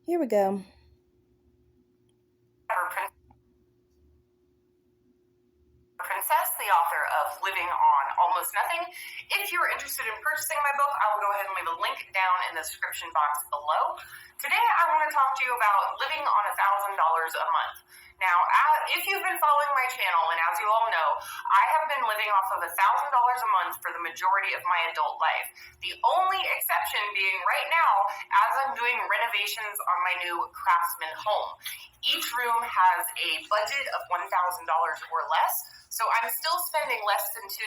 Here we go. Princess, the author of Living on Almost Nothing. If you're interested in purchasing my book, I will go ahead and leave a link down in the description box below. Today, I want to talk to you about living on $1,000 a month. Now, if you've been following my channel, and as you all know, I have been living off of $1,000 a month for the majority of my adult life. The only exception being right now, as I'm doing renovations on my new Craftsman home. Each room has a budget of $1,000 or less, so I'm still spending less than $2,000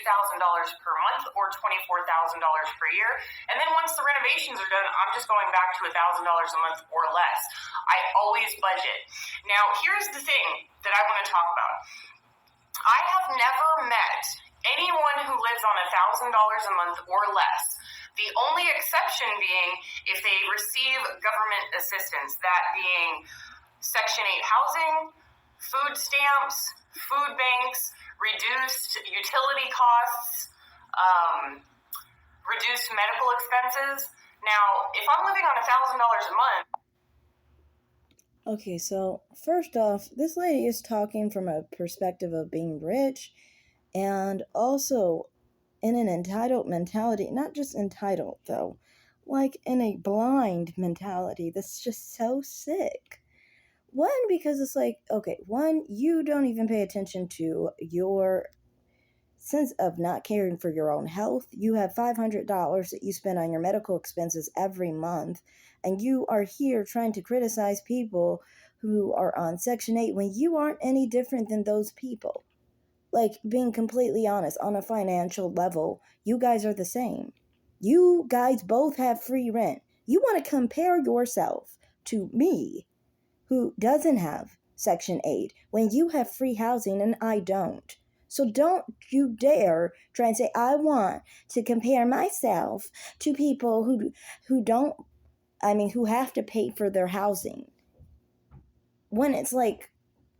per month or $24,000 per year. And then once the renovations are done, I'm just going back to $1,000 a month or less. I always budget. Now, here's the thing that I want to talk about. I have never met anyone who lives on $1,000 a month or less. The only exception being if they receive government assistance, that being Section 8 housing, food stamps, food banks, reduced utility costs, reduced medical expenses. Now, if I'm living on $1,000 a month. Okay, so first off, this lady is talking from a perspective of being rich and also in an entitled mentality. Not just entitled, though, like in a blind mentality that's just so sick. One, because it's like, okay, one, you don't even pay attention to your sense of not caring for your own health. You have $500 that you spend on your medical expenses every month, and you are here trying to criticize people who are on Section 8 when you aren't any different than those people. Like, being completely honest, on a financial level, you guys are the same. You guys both have free rent. You want to compare yourself to me, who doesn't have Section 8, when you have free housing and I don't. So don't you dare try and say, I want to compare myself to people who have to pay for their housing. When it's like,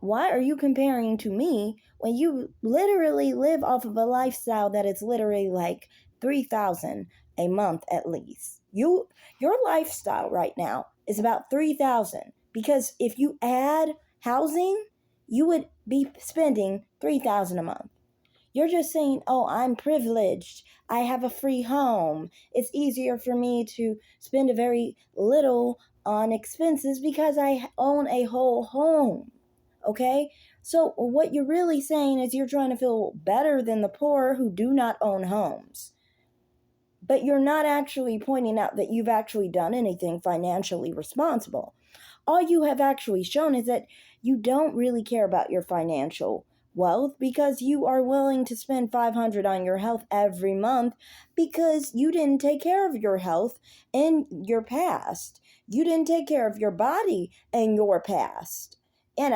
why are you comparing to me when you literally live off of a lifestyle that is literally like $3,000 a month at least? Your lifestyle right now is about $3,000, because if you add housing, you would be spending $3,000 a month. You're just saying, oh, I'm privileged. I have a free home. It's easier for me to spend a very little on expenses because I own a whole home. Okay? So what you're really saying is you're trying to feel better than the poor who do not own homes. But you're not actually pointing out that you've actually done anything financially responsible. All you have actually shown is that you don't really care about your financial wealth, because you are willing to spend $500 on your health every month because you didn't take care of your health in your past. You didn't take care of your body in your past. And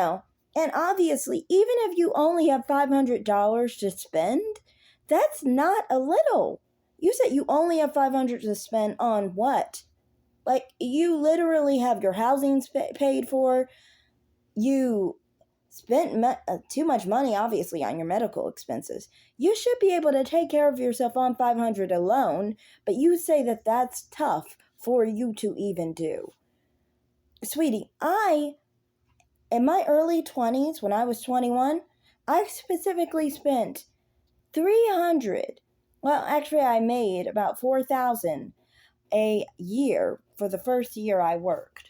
obviously, even if you only have $500 to spend, that's not a little. You said you only have $500 to spend on what? Like, you literally have your housing paid for. You spent too much money, obviously, on your medical expenses. You should be able to take care of yourself on $500 alone, but you say that that's tough for you to even do. Sweetie, in my early 20s, when I was 21, I specifically spent $300. Well, actually, I made about $4,000 a year for the first year I worked.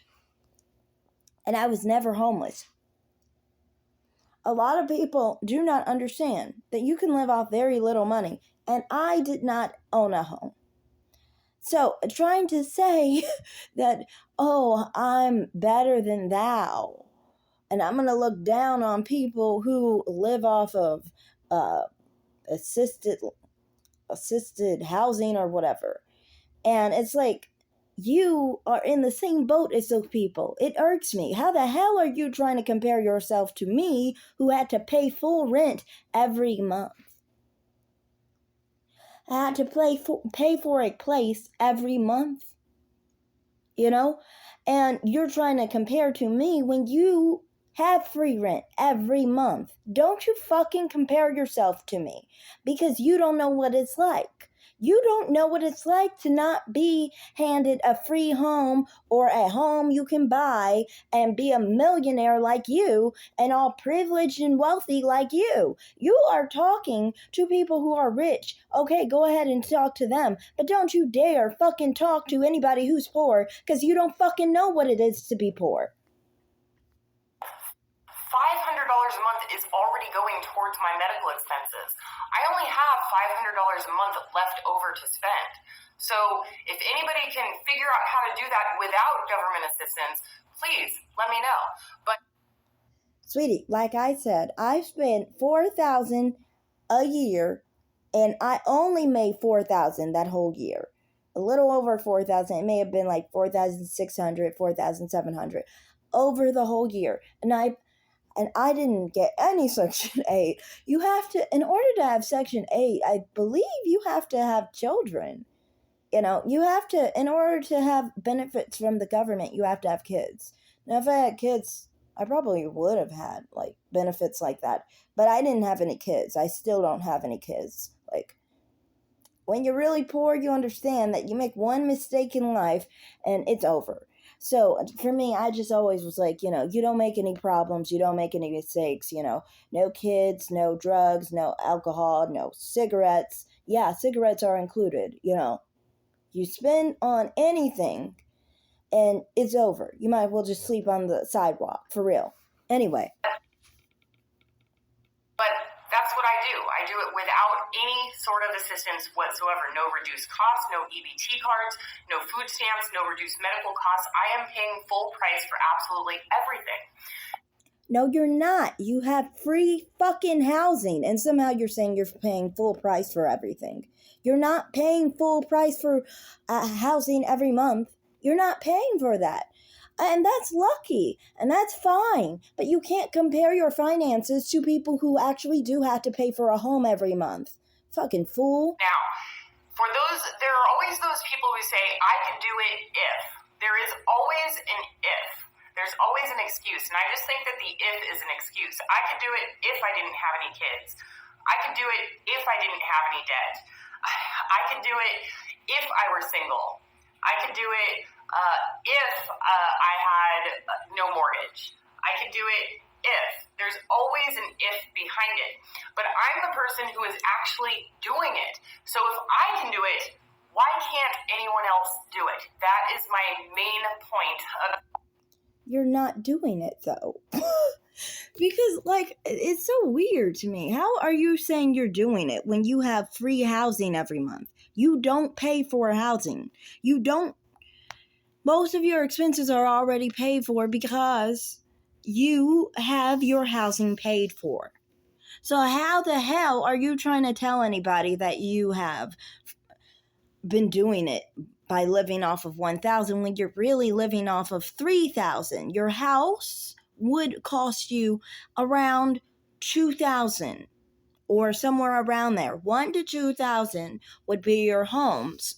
And I was never homeless. A lot of people do not understand that you can live off very little money, and I did not own a home. So trying to say that, oh, I'm better than thou, and I'm going to look down on people who live off of assisted housing or whatever. And it's like, you are in the same boat as those people. It irks me. How the hell are you trying to compare yourself to me, who had to pay full rent every month? I had to pay for a place every month. And you're trying to compare to me when you have free rent every month. Don't you fucking compare yourself to me, because you don't know what it's like. You don't know what it's like to not be handed a free home or a home you can buy and be a millionaire like you and all privileged and wealthy like you. You are talking to people who are rich. Okay, go ahead and talk to them, but don't you dare fucking talk to anybody who's poor, because you don't fucking know what it is to be poor. $500 a month is already going towards my medical expenses. I only have $500 a month left over to spend. So if anybody can figure out how to do that without government assistance, please let me know. But sweetie, like I said, I spent $4,000 a year, and I only made $4,000 that whole year. A little over $4,000. It may have been like $4,600, $4,700 over the whole year. And I didn't get any Section 8. You have to, in order to have Section 8, I believe you have to have children. You have to, in order to have benefits from the government, you have to have kids. Now, if I had kids, I probably would have had, benefits like that. But I didn't have any kids. I still don't have any kids. When you're really poor, you understand that you make one mistake in life, and it's over. So for me, I just always was like, you don't make any problems, you don't make any mistakes, no kids, no drugs, no alcohol, no cigarettes. Yeah, cigarettes are included, You spend on anything and it's over. You might as well just sleep on the sidewalk, for real. Anyway. But that's what I do. I do it without any sort of assistance whatsoever. No reduced costs, no EBT cards, no food stamps, no reduced medical costs. I am paying full price for absolutely everything. No, you're not. You have free fucking housing, and somehow you're saying you're paying full price for everything. You're not paying full price for housing every month. You're not paying for that. And that's lucky, and that's fine. But you can't compare your finances to people who actually do have to pay for a home every month. Fucking fool. Now, there are always those people who say, I can do it if. There is always an if. There's always an excuse, and I just think that the if is an excuse. I could do it if I didn't have any kids. I could do it if I didn't have any debt. I could do it if I were single. I could do it if I had no mortgage. I could do it if. There's always an if behind it. But I'm the person who is actually doing it. So if I can do it, why can't anyone else do it? That is my main point of... You're not doing it, though. Because, it's so weird to me. How are you saying you're doing it when you have free housing every month? You don't pay for housing. Most of your expenses are already paid for because you have your housing paid for. So how the hell are you trying to tell anybody that you have been doing it by living off of $1,000 when you're really living off of $3,000? Your house would cost you around $2,000 or somewhere around there. $1,000 to $2,000 would be your home's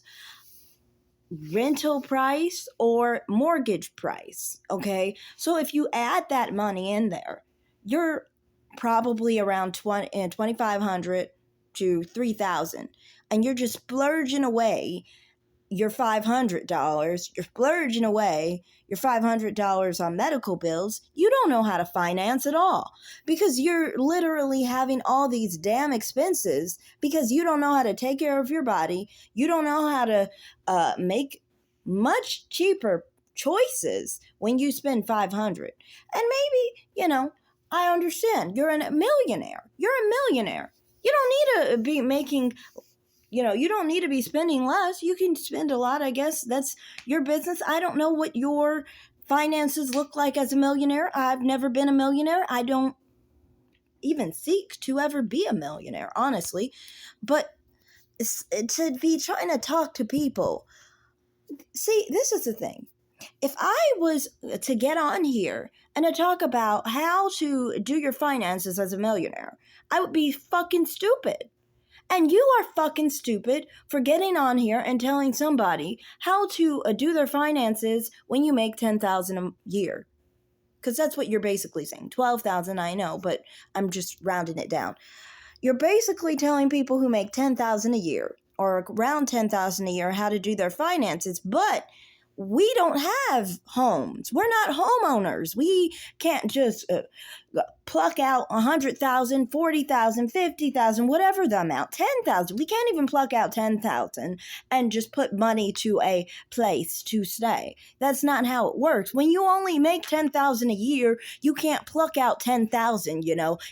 rental price or mortgage price. Okay, so if you add that money in there, you're probably around $2,500 to $3,000, and you're just splurging away your $500. You're splurging away your $500 on medical bills. You don't know how to finance at all because you're literally having all these damn expenses because you don't know how to take care of your body. You don't know how to make much cheaper choices when you spend $500. And maybe, I understand. You're a millionaire. You're a millionaire. You don't need to be making... you don't need to be spending less. You can spend a lot, I guess. That's your business. I don't know what your finances look like as a millionaire. I've never been a millionaire. I don't even seek to ever be a millionaire, honestly. But to be trying to talk to people... See, this is the thing. If I was to get on here and to talk about how to do your finances as a millionaire, I would be fucking stupid. And you are fucking stupid for getting on here and telling somebody how to do their finances when you make $10,000 a year. Because that's what you're basically saying. $12,000, I know, but I'm just rounding it down. You're basically telling people who make $10,000 a year or around 10,000 a year how to do their finances, but we don't have homes. We're not homeowners. We can't just pluck out 100,000, 40,000, 50,000, whatever the amount, 10,000. We can't even pluck out 10,000 and just put money to a place to stay. That's not how it works. When you only make 10,000 a year, you can't pluck out 10,000,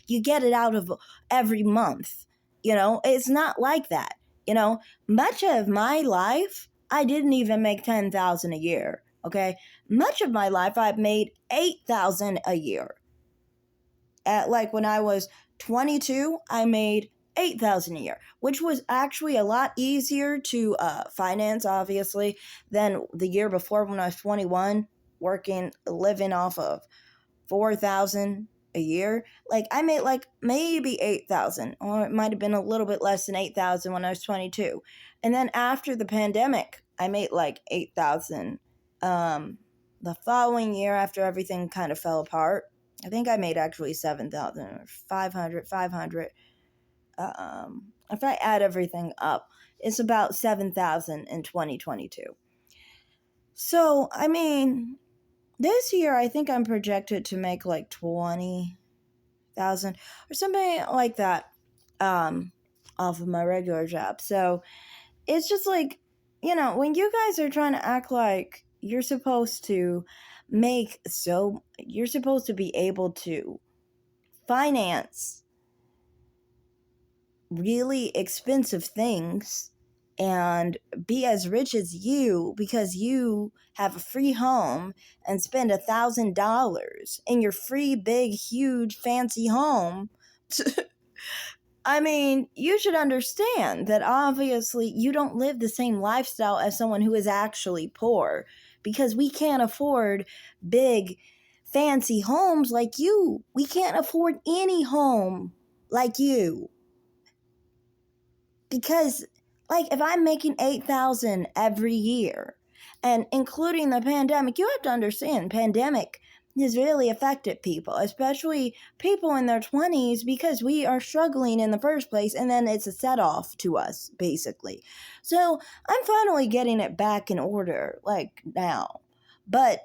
You get it out of every month. It's not like that. Much of my life, I didn't even make 10,000 a year, okay? Much of my life, I've made 8,000 a year. When I was 22, I made 8,000 a year, which was actually a lot easier to finance, obviously, than the year before when I was 21, living off of 4,000 a year. I made maybe 8,000, or it might have been a little bit less than 8,000 when I was 22. And then after the pandemic, I made 8,000. The following year, after everything kind of fell apart, I think I made actually 7,000 or 500. If I add everything up, it's about 7,000 in 2022. So, this year, I think I'm projected to make 20,000 or something like that off of my regular job. So it's just when you guys are trying to act like you're supposed to you're supposed to be able to finance really expensive things and be as rich as you because you have a free home and spend $1,000 in your free, big, huge, fancy home. You should understand that obviously you don't live the same lifestyle as someone who is actually poor, because we can't afford big, fancy homes like you. We can't afford any home like you. Because if I'm making 8,000 every year, and including the pandemic, you have to understand, pandemic has really affected people, especially people in their 20s, because we are struggling in the first place, and then it's a set-off to us, basically. So I'm finally getting it back in order, now. But,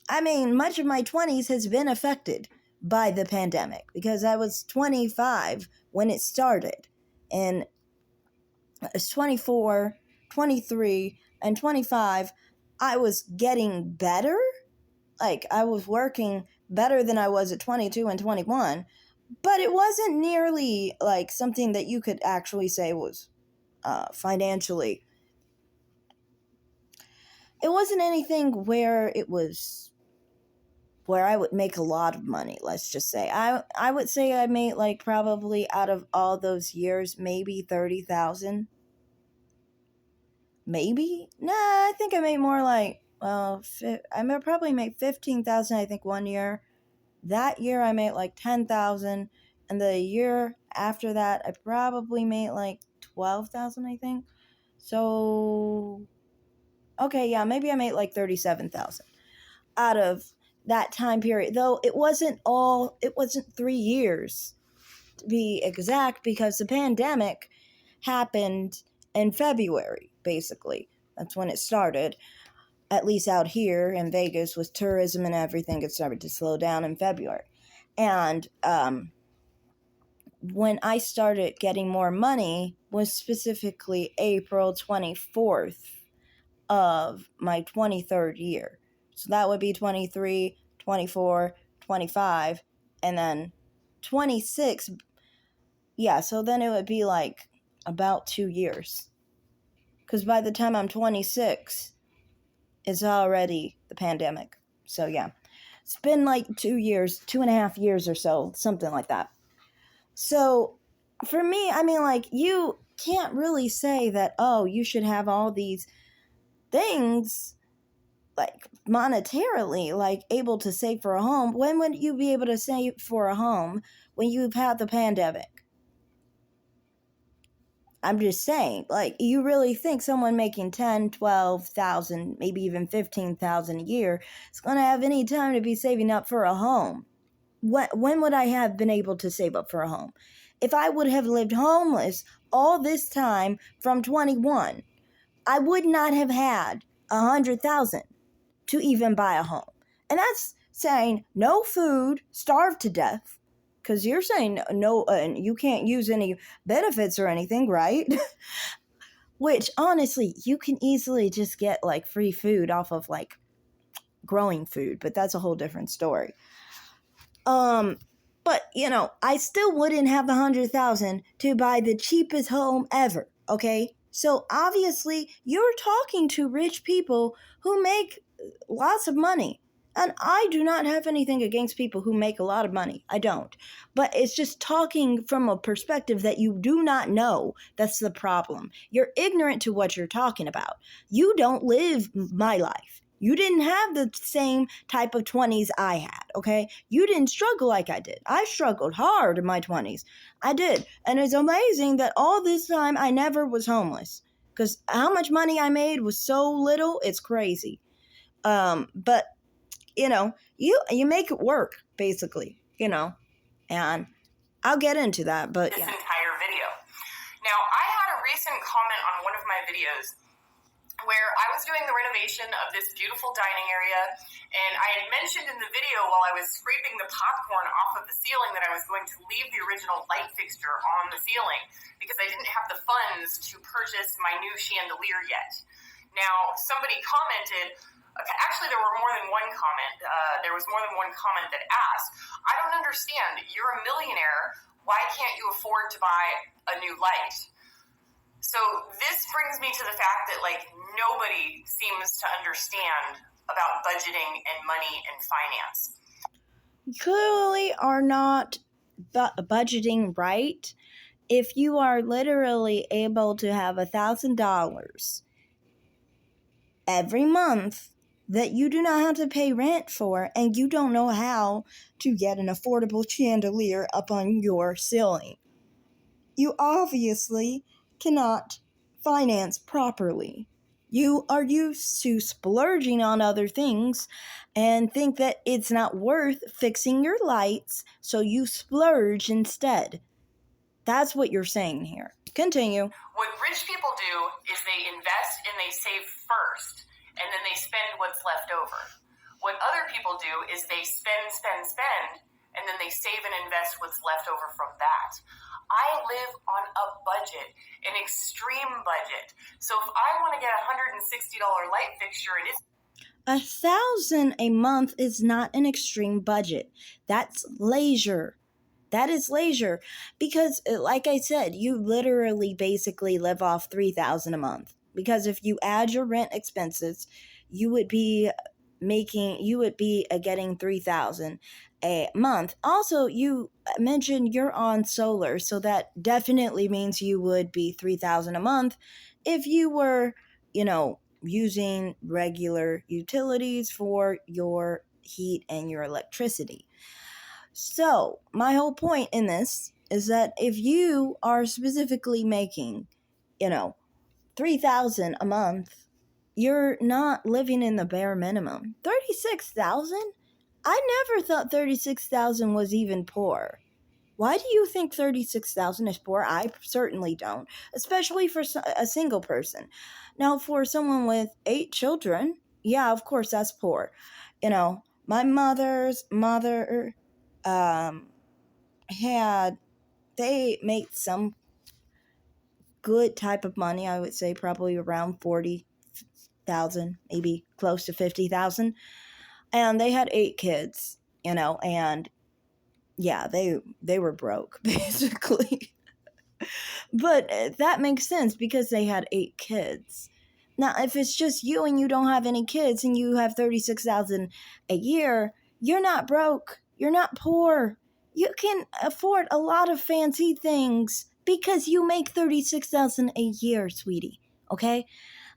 much of my 20s has been affected by the pandemic, because I was 25 when it started, and as 24, 23, and 25, I was getting better. I was working better than I was at 22 and 21, but it wasn't nearly something that you could actually say was financially. It wasn't anything where I would make a lot of money, let's just say. I would say I made probably out of all those years, maybe 30,000. Maybe? Nah, I think I made more I probably made 15,000, I think, one year. That year I made 10,000, and the year after that I probably made 12,000, I think. So, okay, yeah, maybe I made 37,000 out of that time period. Though it wasn't 3 years to be exact, because the pandemic happened in February, basically. That's when it started. At least out here in Vegas, with tourism and everything, it started to slow down in February. And when I started getting more money was specifically April 24th of my 23rd year. So that would be 23, 24, 25, and then 26. Yeah, so then it would be about 2 years. Because by the time I'm 26, it's already the pandemic. So yeah, it's been 2 years, 2.5 years or so, something like that. So for me, you can't really say that, oh, you should have all these things monetarily, able to save for a home. When would you be able to save for a home when you've had the pandemic? I'm just saying, you really think someone making 10, 12,000, maybe even 15,000 a year is going to have any time to be saving up for a home? When would I have been able to save up for a home? If I would have lived homeless all this time from 21, I would not have had 100,000 to even buy a home. And that's saying no food, starve to death. Because you're saying no, you can't use any benefits or anything, right? Which, honestly, you can easily just get, like, free food off of, like, growing food. But that's a whole different story. But, I still wouldn't have the 100,000 to buy the cheapest home ever, okay? So, obviously, you're talking to rich people who make lots of money. And I do not have anything against people who make a lot of money. I don't. But it's just talking from a perspective that you do not know. That's the problem. You're ignorant to what you're talking about. You don't live my life. You didn't have the same type of 20s I had, okay? You didn't struggle like I did. I struggled hard in my 20s. I did. And it's amazing that all this time I never was homeless. Because how much money I made was so little, it's crazy. But you make it work, basically, and I'll get into that, but this entire video. Now, I had a recent comment on one of my videos where I was doing the renovation of this beautiful dining area, and I had mentioned in the video while I was scraping the popcorn off of the ceiling that I was going to leave the original light fixture on the ceiling because I didn't have the funds to purchase my new chandelier yet. Now, somebody commented. Actually, there were more than one comment. There was more than one comment that asked, I don't understand. You're a millionaire. Why can't you afford to buy a new light? So this brings me to the fact that, nobody seems to understand about budgeting and money and finance. Clearly are not budgeting right. If you are literally able to have $1,000 every month that you do not have to pay rent for, and you don't know how to get an affordable chandelier up on your ceiling, you obviously cannot finance properly. You are used to splurging on other things and think that it's not worth fixing your lights, so you splurge instead. That's what you're saying here. Continue. What rich people do is they invest and they save first, and then they spend what's left over. What other people do is they spend, and then they save and invest what's left over from that. I live on a budget, an extreme budget. So if I want to get a $160 light fixture, and it's $1,000 a month is not an extreme budget. That's leisure. That is leisure. Because, like I said, you literally basically live off $3,000 a month. Because if you add your rent expenses, you would be getting $3,000 a month. Also, you mentioned you're on solar, so that definitely means you would be $3,000 a month if you were, using regular utilities for your heat and your electricity. So, my whole point in this is that if you are specifically making, $3,000 a month, you're not living in the bare minimum. $36,000? I never thought $36,000 was even poor. Why do you think $36,000 is poor? I certainly don't, especially for a single person. Now, for someone with 8 children, yeah, of course that's poor. My mother's mother they made some good type of money. I would say probably around 40,000, maybe close to 50,000. And they had 8 kids, and yeah, they were broke, basically. But that makes sense because they had 8 kids. Now, if it's just you and you don't have any kids and you have 36,000 a year, you're not broke. You're not poor. You can afford a lot of fancy things because you make 36,000 a year, sweetie. Okay?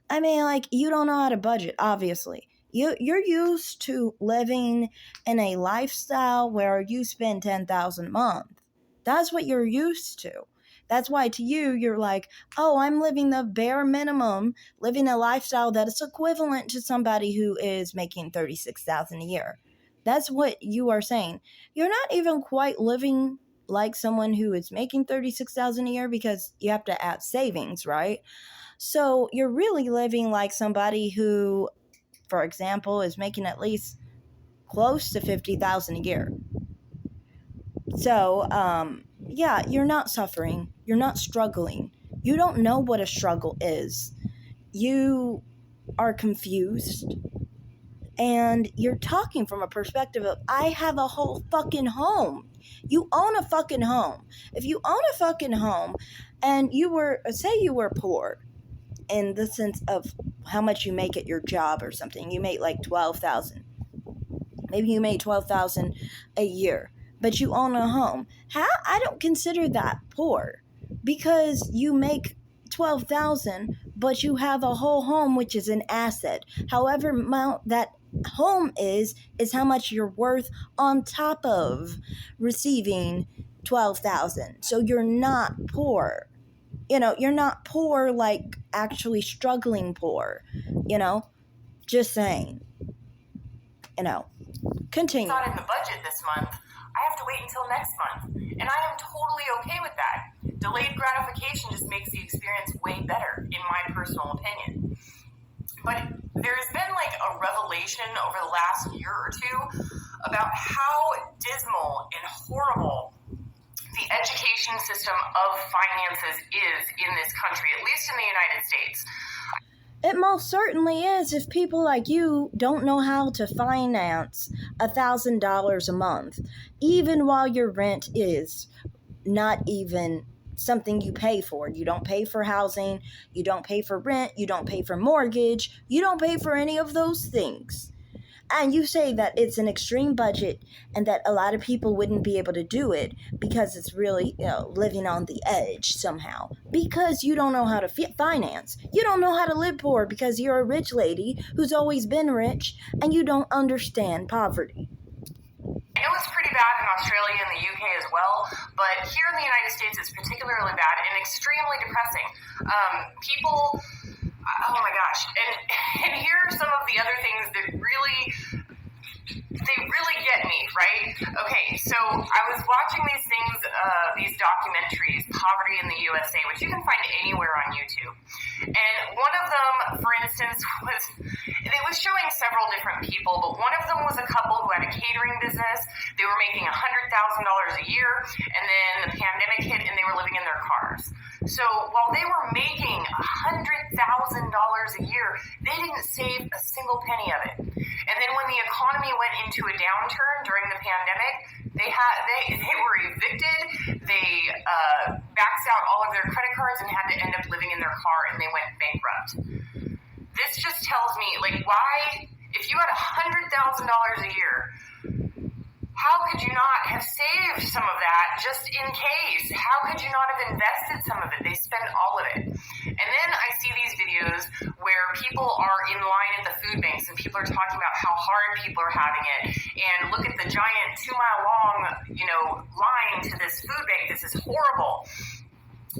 I mean, you don't know how to budget, obviously. You're used to living in a lifestyle where you spend $10,000 a month. That's what you're used to. That's why to you, you're like, oh, I'm living the bare minimum, living a lifestyle that is equivalent to somebody who is making $36,000 a year. That's what you are saying. You're not even quite living like someone who is making $36,000 a year because you have to add savings, right? So you're really living like somebody who, for example, is making at least close to $50,000 a year. So, yeah, you're not suffering. You're not struggling. You don't know what a struggle is. You are confused. And you're talking from a perspective of, I have a whole fucking home. You own a fucking home. If you own a fucking home and say you were poor in the sense of how much you make at your job or something, you make like $12,000. Maybe you made $12,000 a year, but you own a home. I don't consider that poor because you make $12,000, but you have a whole home, which is an asset. However amount that home is how much you're worth on top of receiving $12,000. So you're not poor. You're not poor like actually struggling poor. Just saying. Continue. It's not in the budget this month. I have to wait until next month. And I am totally okay with that. Delayed gratification just makes the experience way better, in my personal opinion. But there's been like a revelation over the last year or two about how dismal and horrible the education system of finances is in this country, at least in the United States. It most certainly is if people like you don't know how to finance $1,000 a month, even while your rent is not even something you pay for. You don't pay for housing, you don't pay for rent, you don't pay for mortgage, you don't pay for any of those things. And you say that it's an extreme budget and that a lot of people wouldn't be able to do it because it's really, living on the edge somehow. Because you don't know how to finance. You don't know how to live poor because you're a rich lady who's always been rich and you don't understand poverty. I know it's pretty bad in Australia and the UK as well, but here in the United States it's particularly bad and extremely depressing. Oh my gosh. And here are some of the other things that really get me, right? Okay, so I was watching these things, these documentaries, Poverty in the USA, which you can find anywhere on YouTube. And one of them, for instance, it was showing several different people, but one of them was a couple who had a catering business. They were making $100,000 a year, and then the pandemic hit and they were living in their cars. So while they were making $100,000 a year, they didn't save a single penny of it. And then when the economy went into a downturn during the pandemic, they were evicted. They maxed out all of their credit cards and had to end up living in their car, and they went bankrupt. This just tells me, why, if you had $100,000 a year, how could you not have saved some of that just in case? How could you not have invested some of it? They spend all of it. And then I see these videos where people are in line at the food banks and people are talking about how hard people are having it. And look at the giant 2-mile long, line to this food bank. This is horrible.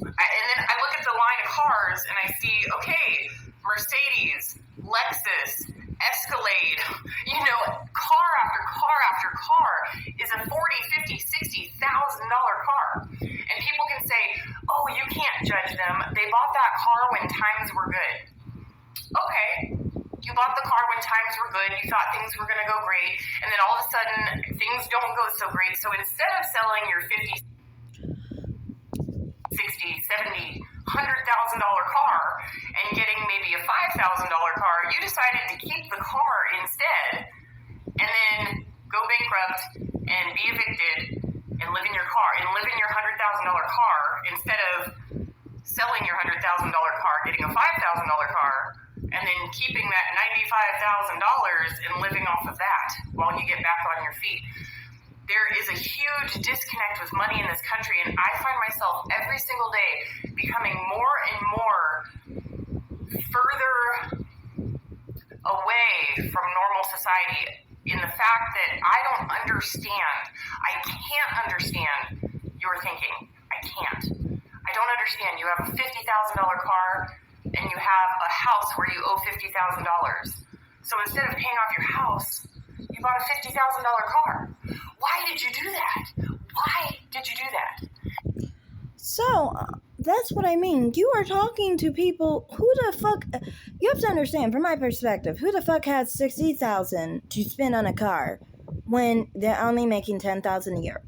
And then I look at the line of cars and I see, okay, Mercedes, Lexus, Escalade, car after car after car is a $40,000, $50,000, $60,000 car. And people can say, oh, you can't judge them. They bought that car when times were good. Okay, you bought the car when times were good. You thought things were going to go great. And then all of a sudden, things don't go so great. So instead of selling your $50,000, $60,000, $70,000, $100,000 car and getting maybe a $5,000 car, you decided to keep the car instead and then go bankrupt and be evicted and live in your car and live in your $100,000 car instead of selling your $100,000 car, getting a $5,000 car, and then keeping that $95,000 and living off of that while you get back on your feet. There is a huge disconnect with money in this country, and I find myself every single day becoming more and more further away from normal society in the fact that I don't understand. I can't understand your thinking. I can't. I don't understand. You have a $50,000 car and you have a house where you owe $50,000. So instead of paying off your house, you bought a $50,000 car. Why did you do that? Why did you do that? So, that's what I mean. You are talking to people. Who the fuck? You have to understand, from my perspective, who the fuck has $60,000 to spend on a car when they're only making $10,000 a year?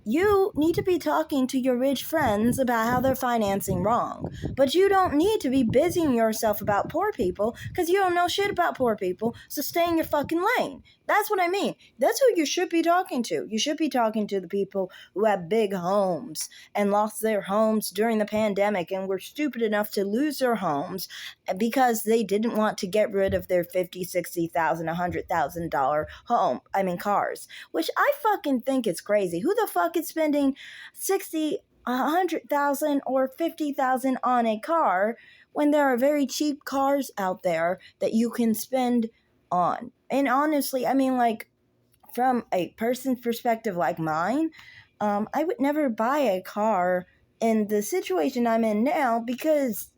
You need to be talking to your rich friends about how they're financing wrong. But you don't need to be busying yourself about poor people because you don't know shit about poor people, so stay in your fucking lane. That's what I mean. That's who you should be talking to. You should be talking to the people who have big homes and lost their homes during the pandemic and were stupid enough to lose their homes because they didn't want to get rid of their $50,000, $60,000, $100,000 cars, which I fucking think is crazy. Who the fuck is spending 60, 100,000 or 50,000 on a car when there are very cheap cars out there that you can spend on? And honestly, from a person's perspective like mine, I would never buy a car in the situation I'm in now because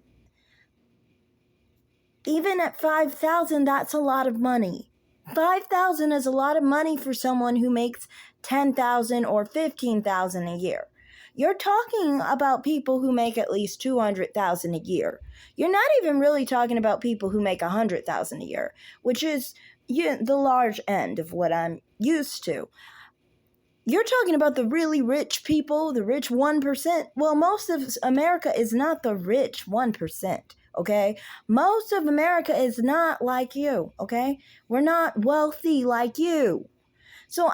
even at 5,000, that's a lot of money. 5,000 is a lot of money for someone who makes 10,000 or 15,000 a year. You're talking about people who make at least 200,000 a year. You're not even really talking about people who make 100,000 a year, which is the large end of what I'm used to. You're talking about the really rich people, the rich 1%. Well, most of America is not the rich 1%, okay? Most of America is not like you, okay? We're not wealthy like you. So,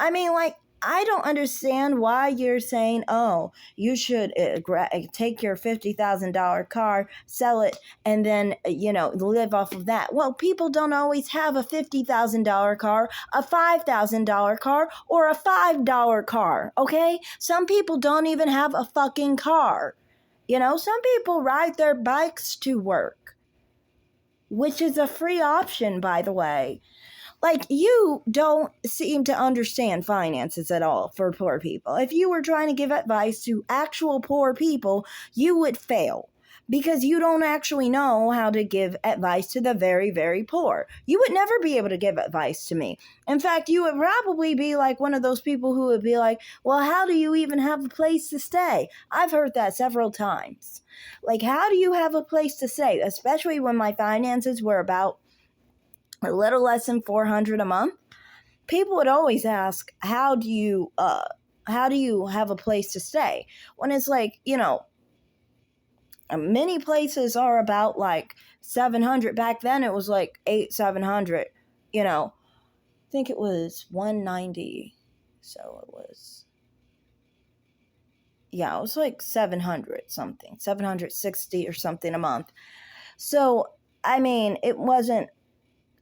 I don't understand why you're saying, oh, you should take your $50,000 car, sell it, and then, live off of that. Well, people don't always have a $50,000 car, a $5,000 car, or a $5 car, okay? Some people don't even have a fucking car. Some people ride their bikes to work, which is a free option, by the way. You don't seem to understand finances at all for poor people. If you were trying to give advice to actual poor people, you would fail because you don't actually know how to give advice to the very, very poor. You would never be able to give advice to me. In fact, you would probably be like one of those people who would be like, well, how do you even have a place to stay? I've heard that several times. How do you have a place to stay? Especially when my finances were about a little less than $400 a month. People would always ask, how do you have a place to stay? When it's many places are about $700. Back then it was $700. I think it was $190. So it was, it was $700 something, $760 or something a month. So it wasn't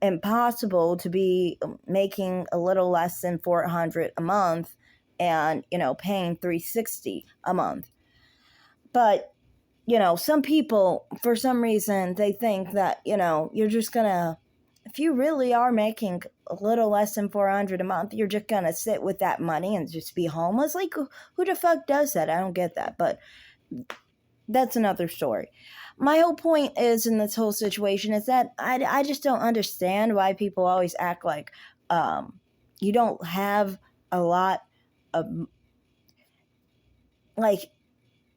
impossible to be making a little less than $400 a month and paying $360 a month. But some people, for some reason, they think that you're just gonna, if you really are making a little less than $400 a month, you're just gonna sit with that money and just be homeless. Who the fuck does that? I don't get that, but that's another story. My whole point is in this whole situation is that I just don't understand why people always act like you don't have a lot of,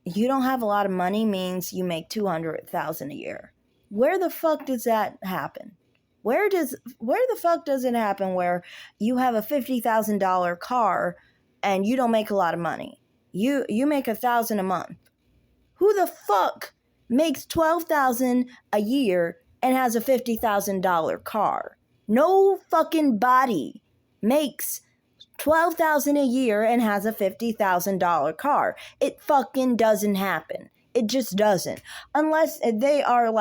you don't have a lot of money means you make $200,000 a year. Where the fuck does that happen? Where the fuck does it happen where you have a $50,000 car and you don't make a lot of money? You make $1,000 a month. Who the fuck makes $12,000 a year and has a $50,000 car? No fucking body makes $12,000 a year and has a $50,000 car. It fucking doesn't happen. It just doesn't. Unless they are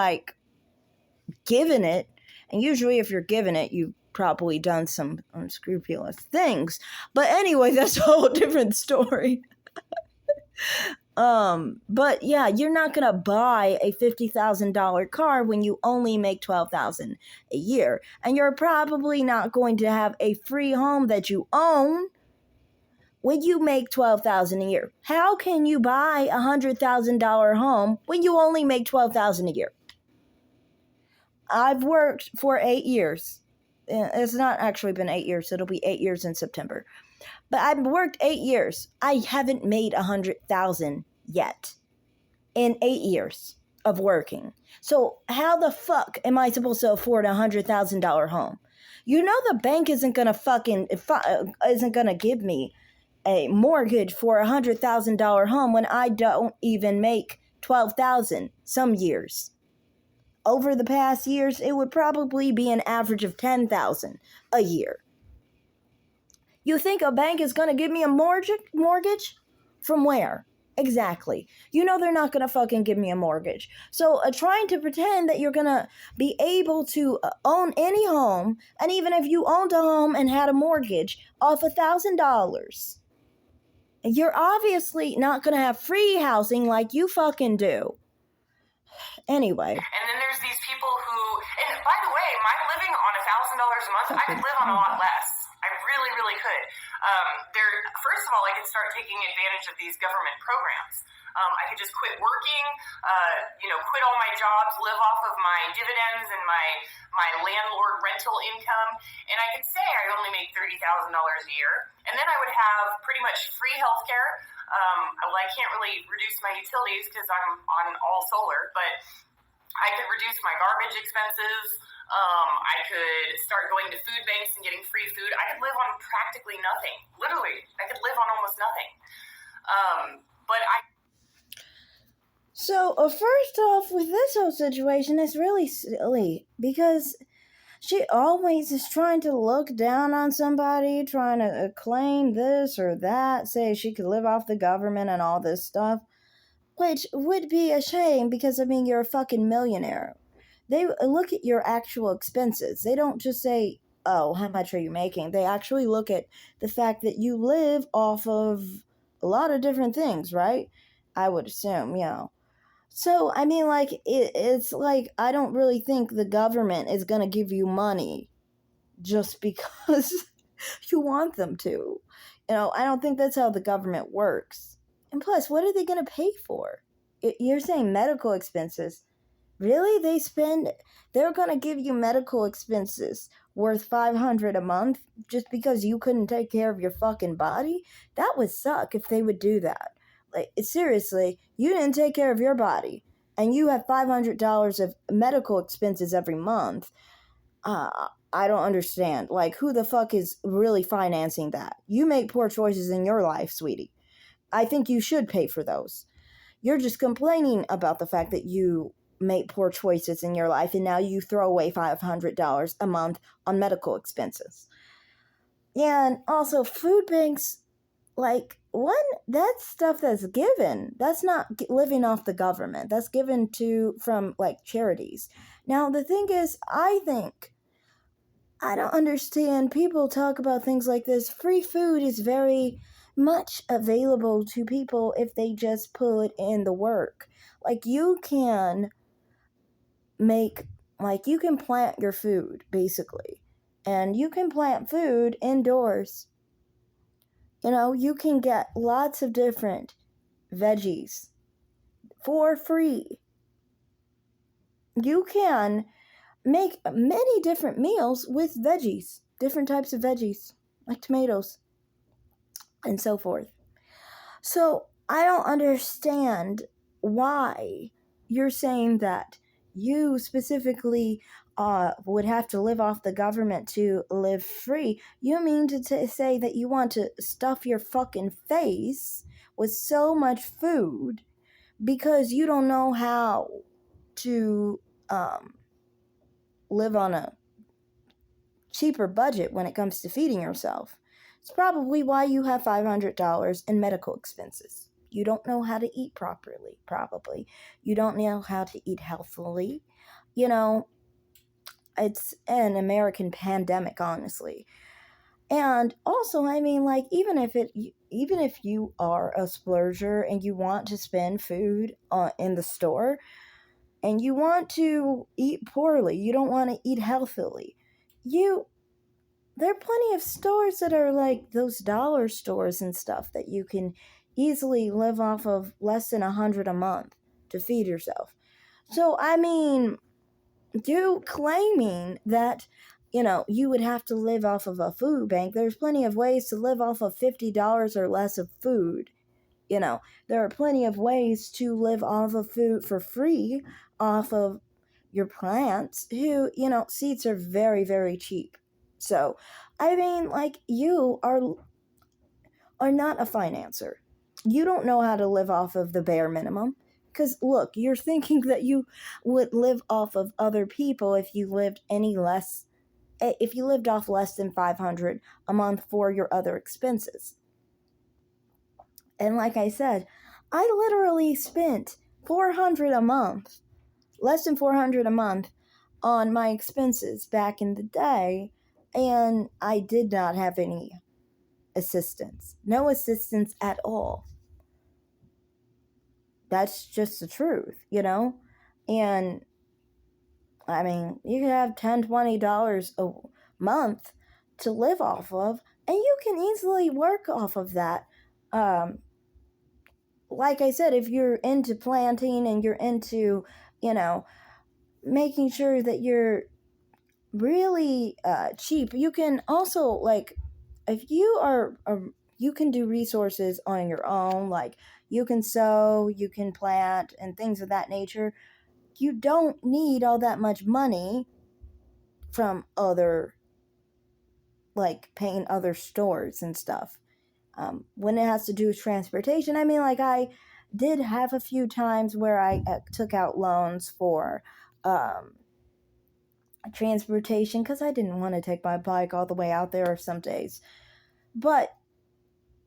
given it. And usually if you're given it, you've probably done some unscrupulous things. But anyway, that's a whole different story. But yeah, you're not gonna buy a $50,000 car when you only make $12,000 a year, and you're probably not going to have a free home that you own when you make $12,000 a year. How can you buy a $100,000 home when you only make $12,000 a year? I've worked for 8 years. It's not actually been 8 years. It'll be 8 years in September. But I've worked 8 years. I haven't made 100,000 yet in 8 years of working. So how the fuck am I supposed to afford $100,000 home? You know the bank isn't gonna give me a mortgage for $100,000 home when I don't even make 12,000 some years. Over the past years, it would probably be an average of 10,000 a year. You think a bank is gonna give me a mortgage? From where? Exactly. You know they're not gonna fucking give me a mortgage. So trying to pretend that you're gonna be able to own any home, and even if you owned a home and had a mortgage off $1,000, you're obviously not gonna have free housing like you fucking do. Anyway. And then there's these people who, and by the way, my living on $1,000 a month, I could live on a lot less. I really, really could. First of all, I could start taking advantage of these government programs. I could just quit working, quit all my jobs, live off of my dividends and my landlord rental income, and I could say I only make $30,000 a year, and then I would have pretty much free healthcare. I can't really reduce my utilities because I'm on all solar, but I could reduce my garbage expenses. I could start going to food banks and getting free food. I could live on practically nothing. Literally, I could live on almost nothing. So, first off, with this whole situation, it's really silly because she always is trying to look down on somebody, trying to claim this or that, say she could live off the government and all this stuff, which would be a shame because, you're a fucking millionaire. They look at your actual expenses. They don't just say, oh, how much are you making? They actually look at the fact that you live off of a lot of different things, right? I would assume, So, it's like, I don't really think the government is going to give you money just because you want them to. I don't think that's how the government works. And plus, what are they going to pay for? You're saying medical expenses. Really? They're going to give you medical expenses worth $500 a month just because you couldn't take care of your fucking body? That would suck if they would do that. Like, seriously, you didn't take care of your body, and you have $500 of medical expenses every month. I don't understand. Like, who the fuck is really financing that? You make poor choices in your life, sweetie. I think you should pay for those. You're just complaining about the fact that you make poor choices in your life, and now you throw away $500 a month on medical expenses. And also, food banks, that's stuff that's given. That's not living off the government. That's given from charities. Now, the thing is, I don't understand. People talk about things like this. Free food is very much available to people if they just put in the work. You can you can plant your food, basically. And you can plant food indoors. You can get lots of different veggies for free. You can make many different meals with veggies, different types of veggies, like tomatoes, and so forth. So, I don't understand why you're saying that you specifically would have to live off the government to live free. You mean to say that you want to stuff your fucking face with so much food because you don't know how to live on a cheaper budget when it comes to feeding yourself? It's probably why you have $500 in medical expenses. You don't know how to eat properly, probably. You don't know how to eat healthily. It's an American pandemic, honestly. And also, even if you are a splurger and you want to spend food in the store and you want to eat poorly, you don't want to eat healthily, there are plenty of stores that are like those dollar stores and stuff that you can easily live off of less than $100 a month to feed yourself. So, you claiming that you would have to live off of a food bank. There's plenty of ways to live off of $50 or less of food. There are plenty of ways to live off of food for free, off of your plants, seeds are very, very cheap. So, I mean, like, you are not a financer. You don't know how to live off of the bare minimum. Because, look, you're thinking that you would live off of other people if you lived off less than $500 a month for your other expenses. And like I said, I literally spent $400 a month, less than $400 a month, on my expenses back in the day, and I did not have any assistance. No assistance at all. That's just the truth, And, I mean, you could have $10, $20 a month to live off of, and you can easily work off of that. Like I said, if you're into planting and you're into, making sure that you're really cheap, you can also, like, if you are, you can do resources on your own, like you can sow, you can plant, and things of that nature. You don't need all that much money from paying other stores and stuff. When it has to do with transportation, I mean, like, I did have a few times where I took out loans for transportation because I didn't want to take my bike all the way out there some days. But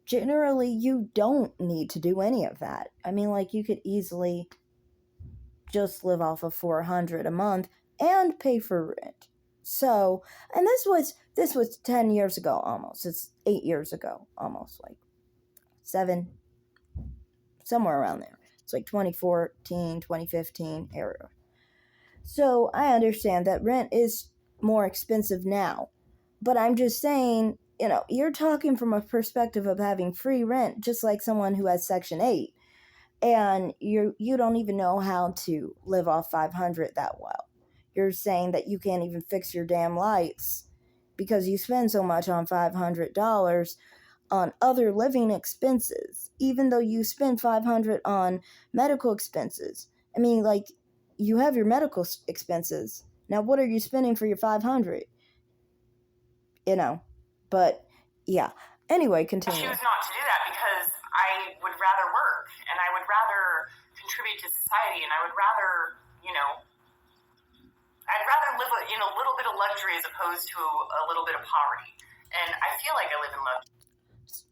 generally, you don't need to do any of that. I mean, like, you could easily just live off of $400 a month and pay for rent. So, and this was 10 years ago almost. It's 8 years ago almost, like 7, somewhere around there. It's like 2014, 2015 era. So I understand that rent is more expensive now. But I'm just saying, you're talking from a perspective of having free rent, just like someone who has Section 8. And you don't even know how to live off $500 that well. You're saying that you can't even fix your damn lights because you spend so much on $500 on other living expenses, even though you spend $500 on medical expenses. I mean, like, you have your medical expenses. Now, what are you spending for your $500? But yeah. Anyway, continue. I choose not to do that because I would rather work and I would rather contribute to society and I would rather, I'd rather live in a little bit of luxury as opposed to a little bit of poverty. And I feel like I live in luxury.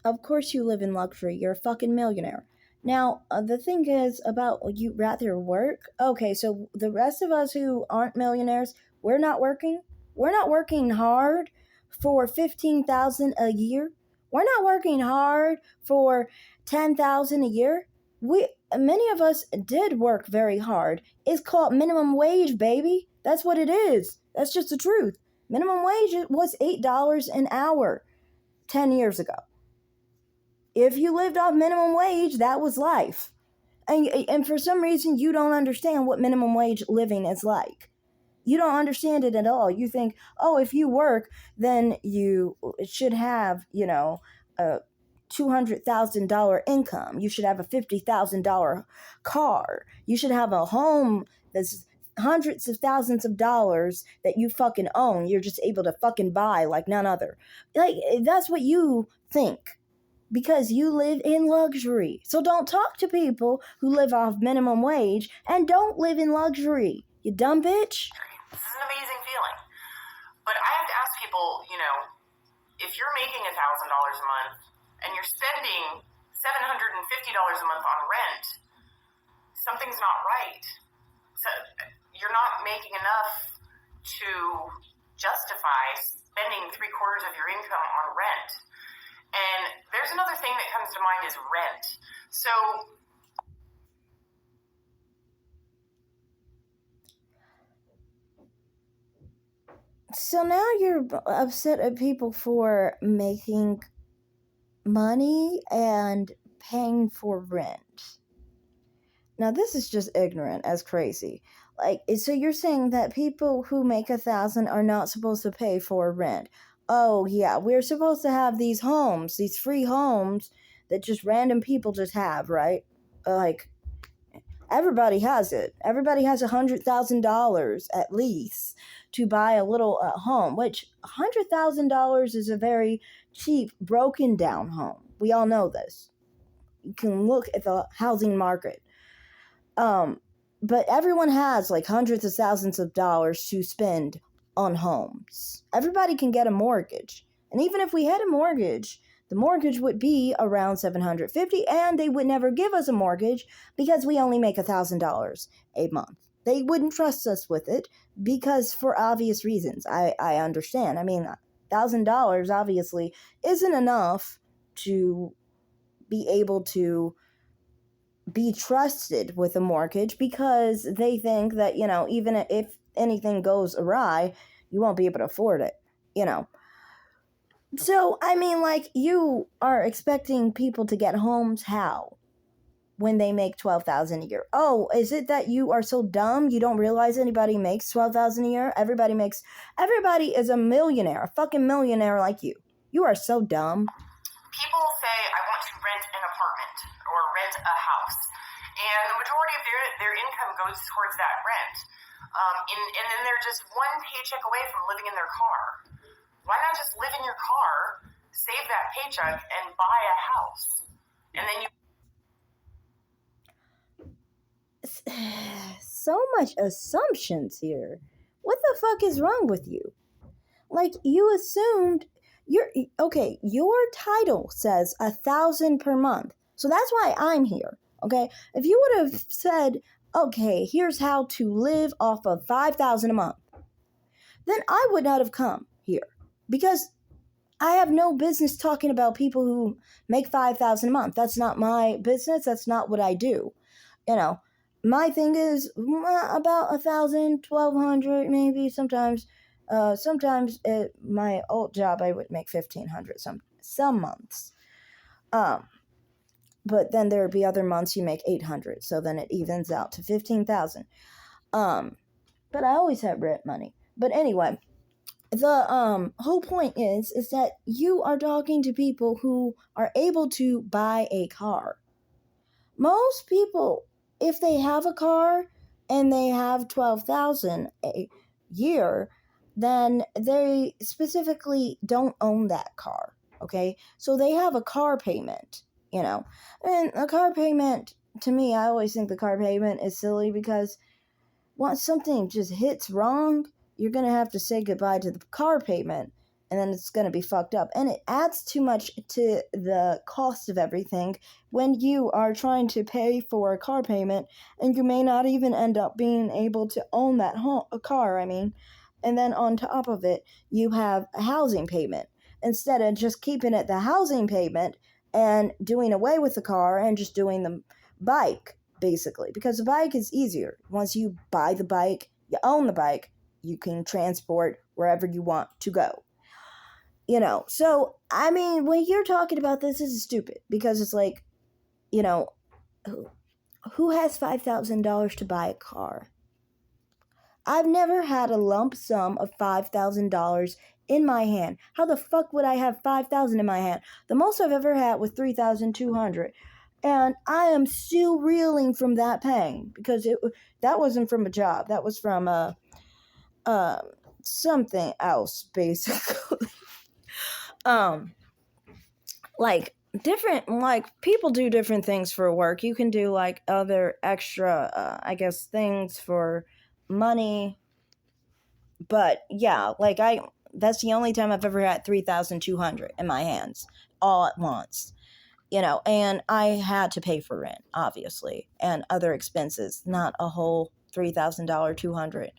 Of course you live in luxury. You're a fucking millionaire. Now, the thing is about you rather work. Okay, so the rest of us who aren't millionaires, we're not working. We're not working hard for $15,000 a year. We're not working hard for $10,000 a year. Many of us did work very hard. It's called minimum wage, baby. That's what it is. That's just the truth. Minimum wage was $8 an hour 10 years ago. If you lived off minimum wage, that was life. And for some reason, you don't understand what minimum wage living is like. You don't understand it at all. You think, oh, if you work, then you should have, a $200,000 income. You should have a $50,000 car. You should have a home that's hundreds of thousands of dollars that you fucking own. You're just able to fucking buy like none other. Like, that's what you think. Because you live in luxury. So don't talk to people who live off minimum wage and don't live in luxury. You dumb bitch. This is an amazing feeling. But I have to ask people, if you're making $1,000 a month and you're spending $750 a month on rent, something's not right. So you're not making enough to justify spending 3/4 of your income on rent. And there's another thing that comes to mind is rent. So now you're upset at people for making money and paying for rent. Now this is just ignorant as crazy. Like, so you're saying that people who make 1,000 are not supposed to pay for rent? Oh yeah, we're supposed to have these homes, these free homes that just random people just have, right? Like, everybody has it. Everybody has $100,000 at least to buy a little home, which $100,000 is a very cheap, broken down home. We all know this. You can look at the housing market. But everyone has like hundreds of thousands of dollars to spend on homes. Everybody can get a mortgage. And even if we had a mortgage, the mortgage would be around $750, and they would never give us a mortgage because we only make $1,000 a month. They wouldn't trust us with it because, for obvious reasons, I understand. I mean, $1,000 obviously isn't enough to be able to be trusted with a mortgage, because they think that, even if anything goes awry, you won't be able to afford it, So, I mean, like, you are expecting people to get homes how? When they make $12,000 a year. Oh, is it that you are so dumb you don't realize anybody makes $12,000 a year? Everybody is a millionaire, a fucking millionaire like you. You are so dumb. People say, I want to rent an apartment or rent a house. And the majority of their income goes towards that rent. And then they're just one paycheck away from living in their car. Why not just live in your car, save that paycheck, and buy a house? And then you... So much assumptions here. What the fuck is wrong with you? Like, you assumed... your title says 1,000 per month. So that's why I'm here, okay? If you would have said, okay, here's how to live off of 5,000 a month, then I would not have come here, because I have no business talking about people who make 5,000 a month. That's not my business. That's not what I do. My thing is about 1,000, 1,200, maybe sometimes. Sometimes at my old job, I would make 1,500 some months. But then there would be other months you make 800, so then it evens out to 15,000. But I always had rent money. But anyway, the whole point is that you are talking to people who are able to buy a car. Most people, if they have a car and they have 12,000 a year, then they specifically don't own that car, okay? So they have a car payment, And a car payment, to me, I always think the car payment is silly, because once something just hits wrong, you're going to have to say goodbye to the car payment, and then it's going to be fucked up. And it adds too much to the cost of everything when you are trying to pay for a car payment, and you may not even end up being able to own that car, And then on top of it, you have a housing payment. Instead of just keeping it the housing payment and doing away with the car and just doing the bike, basically. Because the bike is easier. Once you buy the bike, you own the bike, you can transport wherever you want to go. So, when you're talking about this is stupid. Because it's like, who has $5,000 to buy a car? I've never had a lump sum of $5,000 in my hand. How the fuck would I have $5,000 in my hand? The most I've ever had was $3,200. And I am still reeling from that pain, because that wasn't from a job. That was from something else, basically. People do different things for work. You can do like other extra, things for money. But yeah, that's the only time I've ever had $3,200 in my hands all at once. And I had to pay for rent, obviously, and other expenses, not a whole $3,000, 200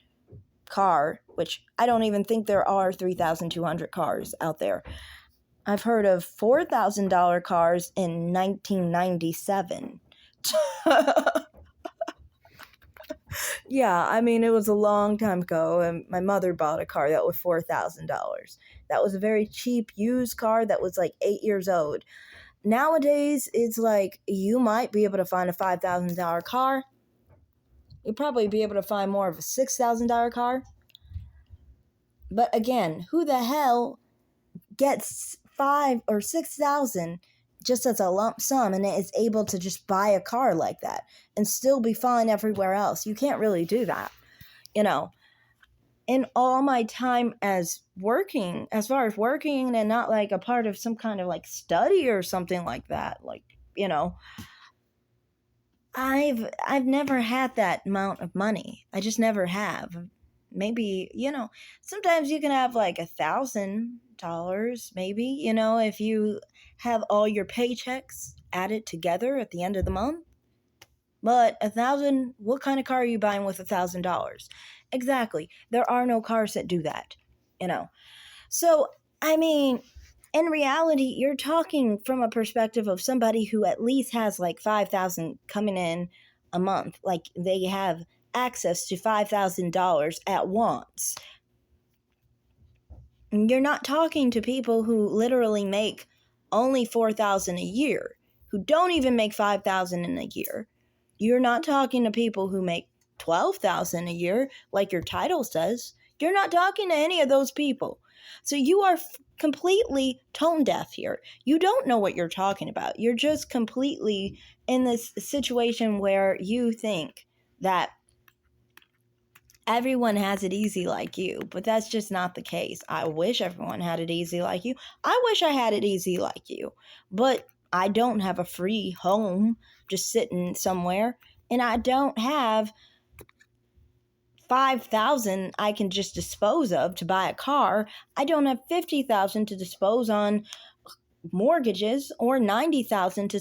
car, which I don't even think there are 3,200 cars out there. I've heard of $4,000 cars in 1997. Yeah, it was a long time ago, and my mother bought a car that was $4,000. That was a very cheap used car that was like 8 years old. Nowadays, it's like you might be able to find a $5,000 car, You'd probably be able to find more of a $6,000 car. But again, who the hell gets $5,000 or $6,000 just as a lump sum and is able to just buy a car like that and still be fine everywhere else? You can't really do that, you know. In all my time as far as working and not like a part of some kind of like study or something like that, like, you know, I've never had that amount of money. I just never have. Maybe, you know, sometimes you can have like $1,000, maybe, you know, if you have all your paychecks added together at the end of the month. But $1,000, what kind of car are you buying with $1,000? Exactly. There are no cars that do that, you know. So, I mean, in reality, you're talking from a perspective of somebody who at least has like 5,000 coming in a month. Like they have access to $5,000 at once. You're not talking to people who literally make only $4,000 a year, who don't even make $5,000 in a year. You're not talking to people who make $12,000 a year, like your title says. You're not talking to any of those people. So you are completely tone deaf here. You don't know what you're talking about. You're just completely in this situation where you think that everyone has it easy like you, but that's just not the case. I wish everyone had it easy like you. I wish I had it easy like you, but I don't have a free home just sitting somewhere, and I don't have 5,000 I can just dispose of to buy a car. I don't have 50,000 to dispose on mortgages or 90,000 to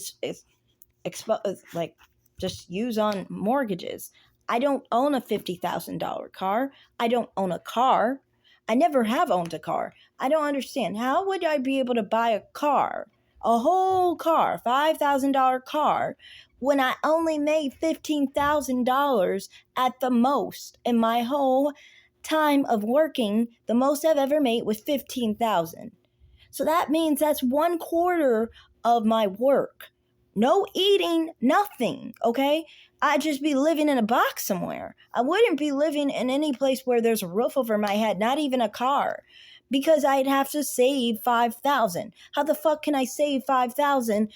just use on mortgages. I don't own a $50,000 car. I don't own a car. I never have owned a car. I don't understand. How would I be able to buy a car, a whole car, $5,000 car, when I only made $15,000 at the most in my whole time of working? The most I've ever made was $15,000. So that means that's 1/4 of my work. No eating, nothing, okay? I'd just be living in a box somewhere. I wouldn't be living in any place where there's a roof over my head, not even a car, because I'd have to save $5,000. How the fuck can I save $5,000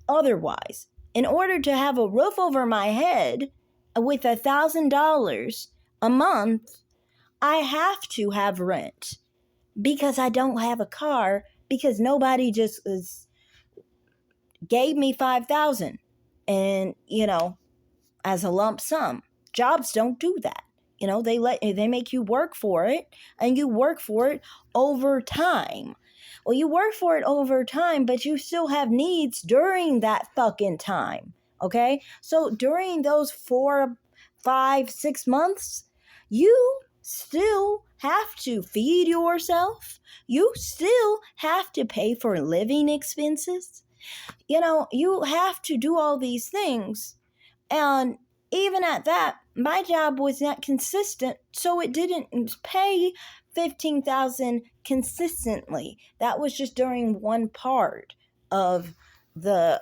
otherwise? In order to have a roof over my head with $1,000 a month, I have to have rent because I don't have a car, because nobody just gave me $5,000 and, you know, as a lump sum. Jobs don't do that. You know, they make you work for it, and you work for it over time. Well, you work for it over time, but you still have needs during that fucking time. Okay? So during those 4, 5, 6 months, you still have to feed yourself. You still have to pay for living expenses. You know, you have to do all these things. And even at that, my job was not consistent, so it didn't pay $15,000 consistently. That was just during one part of the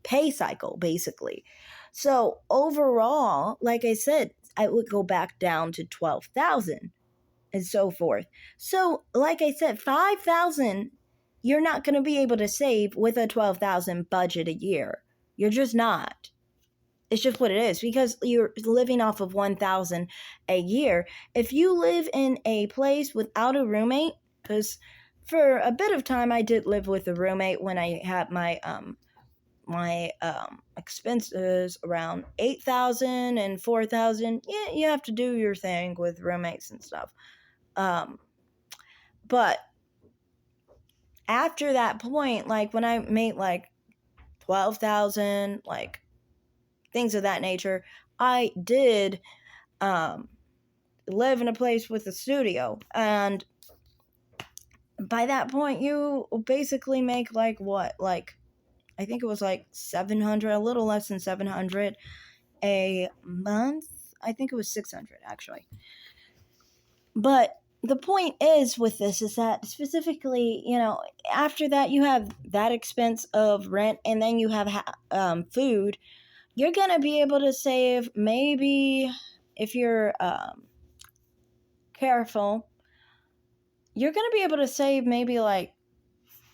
pay cycle, basically. So overall, like I said, I would go back down to 12,000 and so forth. So, like I said, 5,000 you're not going to be able to save with a 12,000 budget a year. You're just not. It's just what it is, because you're living off of 1,000 a year. If you live in a place without a roommate, because for a bit of time I did live with a roommate when I had my expenses around 8,000 and 4,000. Yeah, you have to do your thing with roommates and stuff. But after that point, like when I made like 12,000, like things of that nature, I did live in a place with a studio, and by that point you basically make like what, like I think it was like 700, a little less than 700 a month. I think it was 600 actually. But the point is with this is that specifically, you know, after that you have that expense of rent, and then you have food. you're going to be able to save, maybe if you're careful, you're going to be able to save maybe like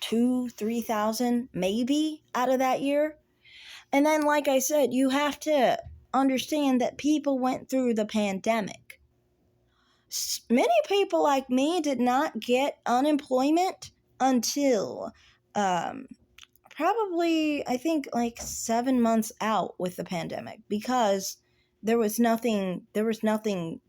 2,000-3,000 maybe out of that year. And then, like I said, you have to understand that people went through the pandemic. Many people like me did not get unemployment until probably, I think, like 7 months out with the pandemic, because there was nothing,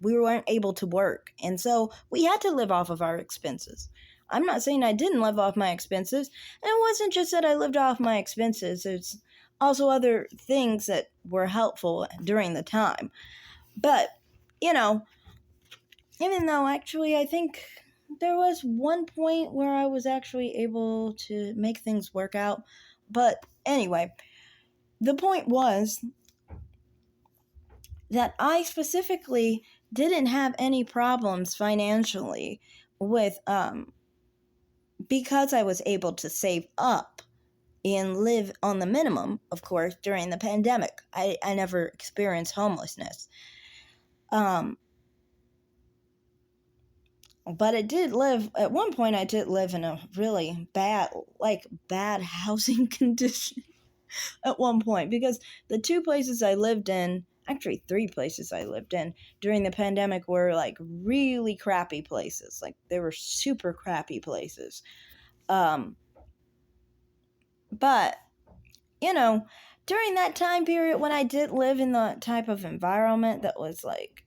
we weren't able to work. And so we had to live off of our expenses. I'm not saying I didn't live off my expenses. And it wasn't just that I lived off my expenses. It's also other things that were helpful during the time. But, even though actually I think there was one point where I was actually able to make things work out. But anyway, the point was that I specifically didn't have any problems financially with because I was able to save up and live on the minimum, of course, during the pandemic. I never experienced homelessness. But at one point I did live in a really bad housing condition at one point, because the 2 places I lived in, actually 3 places I lived in during the pandemic, were like really crappy places. Like, they were super crappy places. But, during that time period when I did live in the type of environment that was like,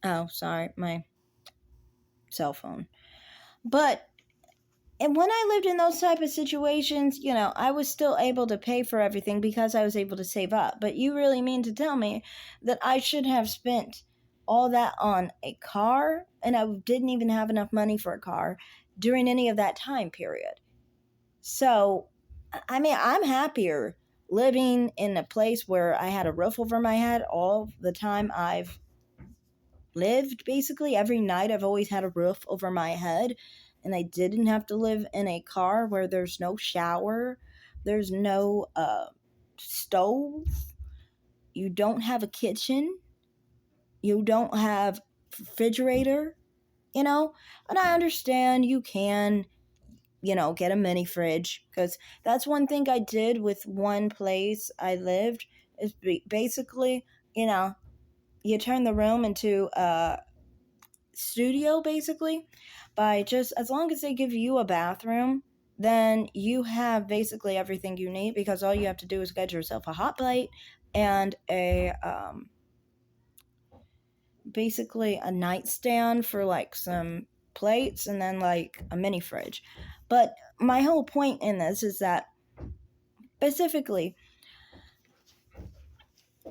oh, sorry, my cell phone. But and when I lived in those type of situations, I was still able to pay for everything because I was able to save up. But you really mean to tell me that I should have spent all that on a car, and I didn't even have enough money for a car during any of that time period? So, I mean, I'm happier living in a place where I had a roof over my head all the time I've lived. Basically, every night I've always had a roof over my head, and I didn't have to live in a car where there's no shower, there's no stove, you don't have a kitchen, you don't have refrigerator, and I understand you can get a mini fridge, because that's one thing I did with one place I lived, is basically, you turn the room into a studio, basically, by just, as long as they give you a bathroom, then you have basically everything you need, because all you have to do is get yourself a hot plate and basically a nightstand for like some plates, and then like a mini fridge. But my whole point in this is that, specifically,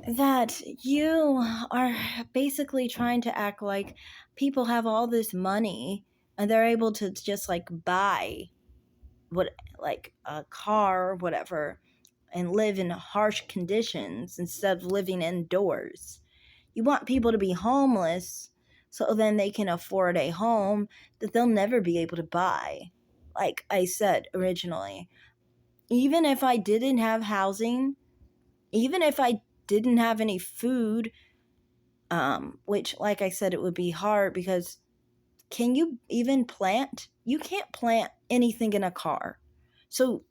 that you are basically trying to act like people have all this money and they're able to just like buy like a car or whatever, and live in harsh conditions instead of living indoors. You want people to be homeless so then they can afford a home that they'll never be able to buy. Like I said originally, even if I didn't have housing, even if I didn't have any food, which, like I said, it would be hard, because can you even plant? You can't plant anything in a car. So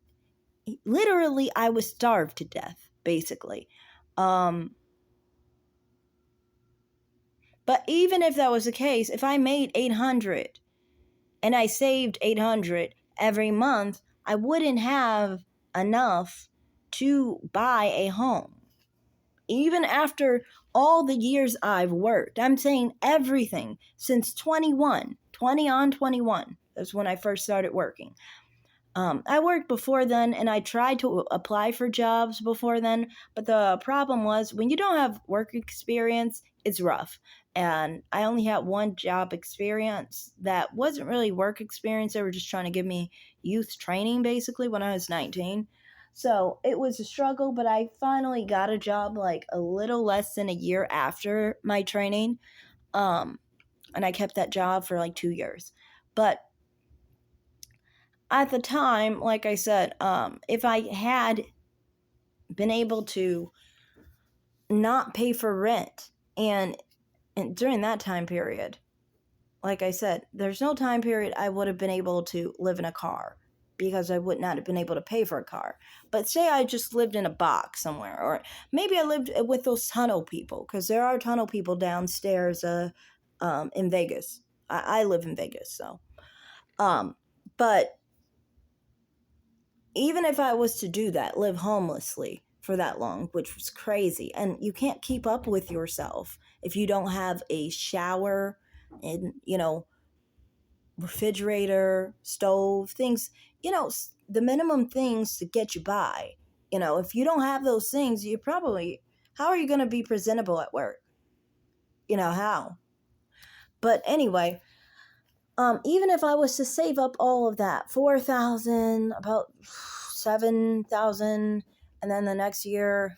literally, I was starved to death, basically. But even if that was the case, if I made 800 and I saved 800 every month, I wouldn't have enough to buy a home. Even after all the years I've worked, I'm saying everything since 21, 20 on 21. That's when I first started working. I worked before then, and I tried to apply for jobs before then, but the problem was, when you don't have work experience, it's rough. And I only had one job experience that wasn't really work experience. They were just trying to give me youth training, basically, when I was 19. So it was a struggle, but I finally got a job like a little less than a year after my training. And I kept that job for like 2 years. But at the time, like I said, if I had been able to not pay for rent and during that time period, like I said, there's no time period I would have been able to live in a car because I would not have been able to pay for a car. But say I just lived in a box somewhere, or maybe I lived with those tunnel people, because there are tunnel people downstairs in Vegas. I live in Vegas, so. But even if I was to do that, live homelessly for that long, which was crazy, and you can't keep up with yourself if you don't have a shower and, refrigerator, stove, things, the minimum things to get you by. If you don't have those things, how are you going to be presentable at work? How? But anyway, even if I was to save up all of that, 4,000, about 7,000, and then the next year,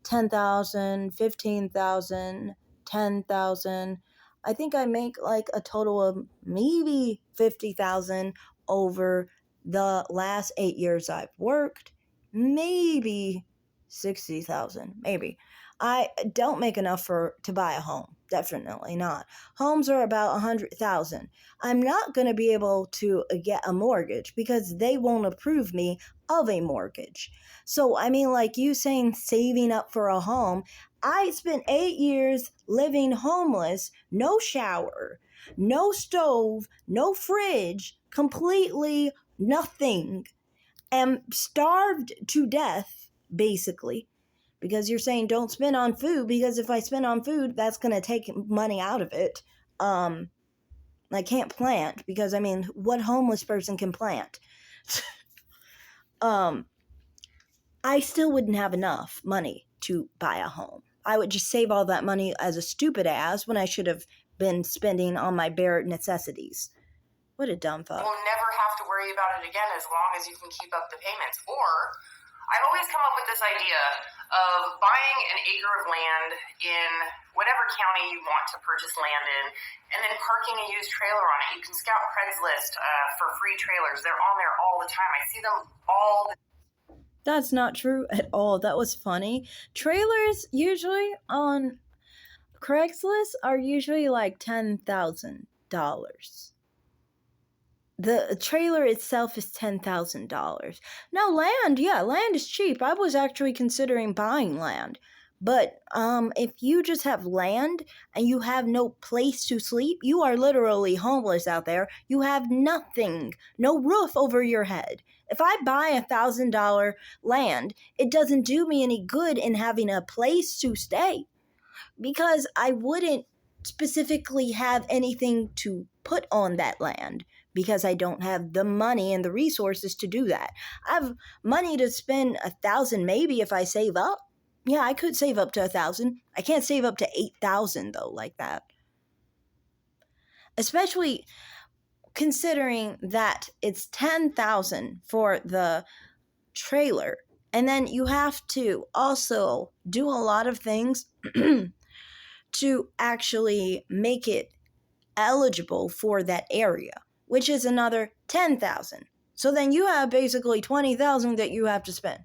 10,000, 15,000, 10,000. I think I make like a total of maybe 50,000 over the last 8 years I've worked. Maybe 60,000, maybe. I don't make enough to buy a home. Definitely not. Homes are about 100,000. I'm not going to be able to get a mortgage because they won't approve me of a mortgage. So, I mean, like you saying saving up for a home, I spent 8 years living homeless, no shower, no stove, no fridge, completely nothing, and starved to death, basically. Because you're saying don't spend on food, because if I spend on food, that's going to take money out of it. I can't plant because, I mean, what homeless person can plant? I still wouldn't have enough money to buy a home. I would just save all that money as a stupid ass when I should have been spending on my bare necessities. What a dumb fuck. You'll never have to worry about it again as long as you can keep up the payments. Or I've always come up with this idea of buying an acre of land in whatever county you want to purchase land in, and then parking a used trailer on it. You can scout Craigslist for free trailers. They're on there all the time. I see them all the time. That's not true at all. That was funny. Trailers usually on Craigslist are usually like $10,000. The trailer itself is $10,000. Now, land is cheap. I was actually considering buying land. But if you just have land and you have no place to sleep, you are literally homeless out there. You have nothing, no roof over your head. If I buy $1,000 land, it doesn't do me any good in having a place to stay, because I wouldn't specifically have anything to put on that land, because I don't have the money and the resources to do that. I have money to spend 1,000 maybe if I save up. Yeah, I could save up to 1,000. I can't save up to 8,000 though, like that. Especially considering that it's 10,000 for the trailer, and then you have to also do a lot of things to actually make it eligible for that area, which is another 10,000. So then you have basically 20,000 that you have to spend.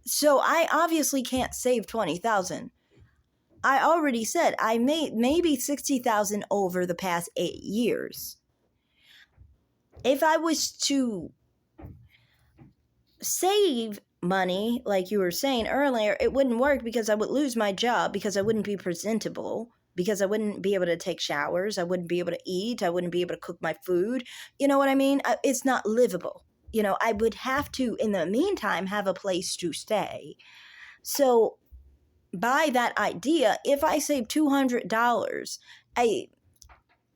So I obviously can't save 20,000. I already said I made maybe 60,000 over the past 8 years. If I was to save money, like you were saying earlier, it wouldn't work because I would lose my job, because I wouldn't be presentable, because I wouldn't be able to take showers, I wouldn't be able to eat, I wouldn't be able to cook my food. You know what I mean? It's not livable. I would have to, in the meantime, have a place to stay. So by that idea, if I save $200,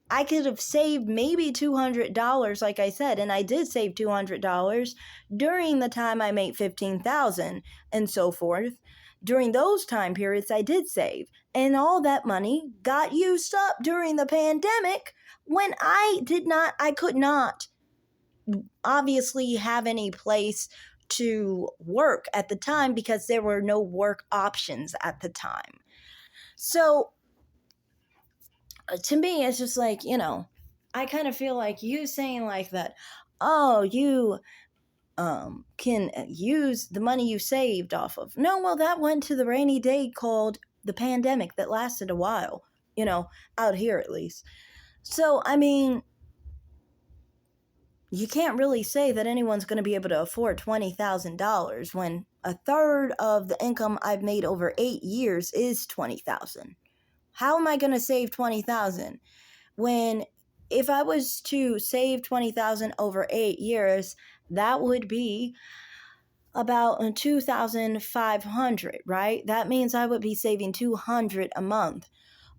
I could have saved maybe $200, like I said, and I did save $200 during the time I made 15,000 and so forth. During those time periods, I did save, and all that money got used up during the pandemic when I could not obviously have any place to work at the time because there were no work options at the time. So to me, it's just like, I kind of feel like you saying like that, oh, you can use the money you saved off of. No, well, that went to the rainy day called the pandemic that lasted a while, out here at least. So, I mean, you can't really say that anyone's going to be able to afford $20,000 when a third of the income I've made over 8 years is $20,000. How am I going to save $20,000 when if I was to save $20,000 over 8 years, that would be about $2,500, right? That means I would be saving $200 a month.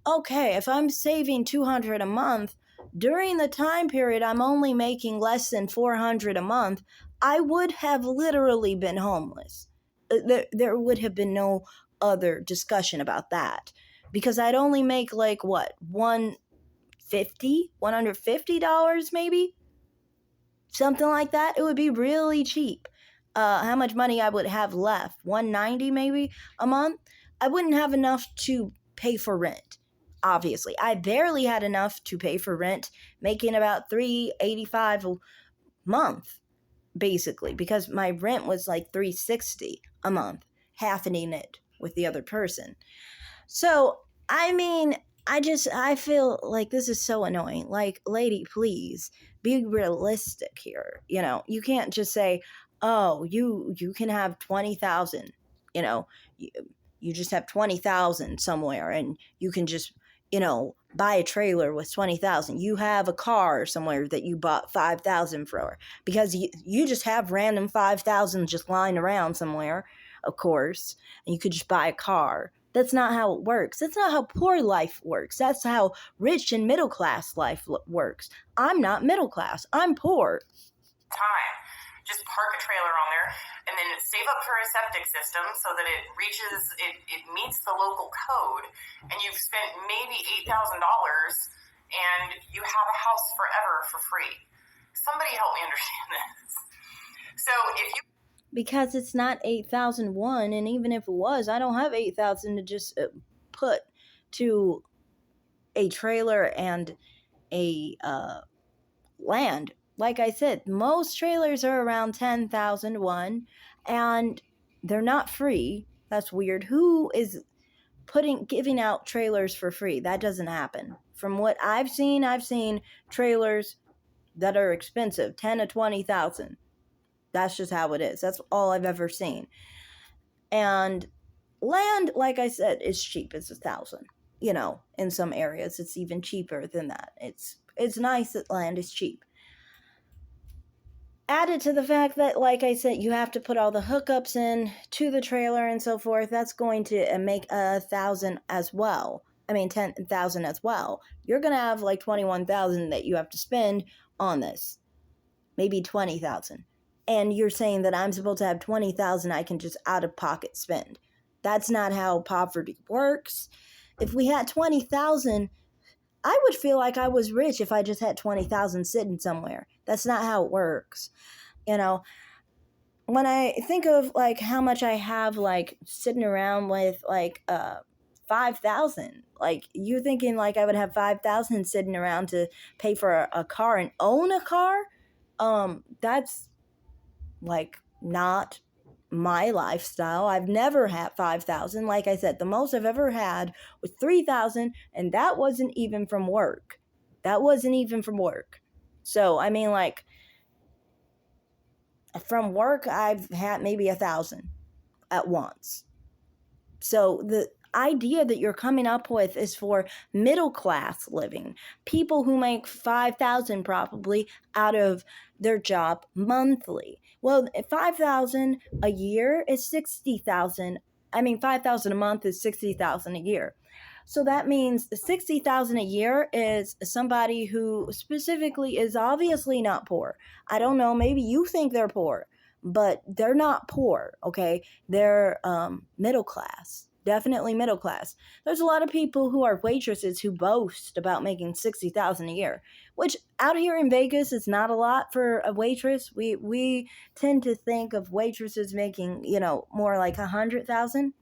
Okay, if I'm saving $200 a month, during the time period I'm only making less than $400 a month, I would have literally been homeless. There would have been no other discussion about that, because I'd only make like what, $150 maybe, something like that. It would be really cheap. How much money I would have left? $190 maybe a month. I wouldn't have enough to pay for rent. Obviously, I barely had enough to pay for rent, making about $385 a month, basically, because my rent was like $360 a month, halving it with the other person. So, I mean, I feel like this is so annoying. Like, lady, please be realistic here. You can't just say, oh, you can have 20,000, you just have 20,000 somewhere and you can just, buy a trailer with 20,000. You have a car somewhere that you bought 5,000 for, because you just have random 5,000 just lying around somewhere, of course, and you could just buy a car. That's not how it works. That's not how poor life works. That's how rich and middle class life works. I'm not middle class. I'm poor. Time. Just park a trailer on there and then save up for a septic system so that it meets the local code, and you've spent maybe $8,000 and you have a house forever for free. Somebody help me understand this. So if you... Because it's not 8,001, and even if it was, I don't have 8,000 to just put to a trailer and a land. Like I said, most trailers are around 10,001, and they're not free. That's weird. Who is giving out trailers for free? That doesn't happen. From what I've seen trailers that are expensive, 10 to 20,000. That's just how it is. That's all I've ever seen. And land, like I said, is cheap. It's 1,000. In some areas, it's even cheaper than that. It's nice that land is cheap. Added to the fact that, like I said, you have to put all the hookups in to the trailer and so forth, that's going to make 1,000 as well. 10,000 as well. You're going to have like 21,000 that you have to spend on this. Maybe 20,000. And you're saying that I'm supposed to have 20,000 I can just out of pocket spend. That's not how poverty works. If we had 20,000, I would feel like I was rich if I just had 20,000 sitting somewhere. That's not how it works. When I think of like how much I have like sitting around with like 5,000, like you're thinking like I would have 5,000 sitting around to pay for a car and own a car. That's like not my lifestyle. I've never had 5,000. Like I said, the most I've ever had was 3,000, and that wasn't even from work. So, like, from work, I've had maybe 1,000 at once. So the idea that you're coming up with is for middle class living, people who make 5,000 probably out of their job monthly. Well, 5,000 a year is 60,000. 5,000 a month is 60,000 a year. So that means 60,000 a year is somebody who specifically is obviously not poor. I don't know, maybe you think they're poor, but they're not poor, okay? They're middle class. Definitely middle class. There's a lot of people who are waitresses who boast about making 60,000 a year, which out here in Vegas is not a lot for a waitress. We tend to think of waitresses making, more like 100,000.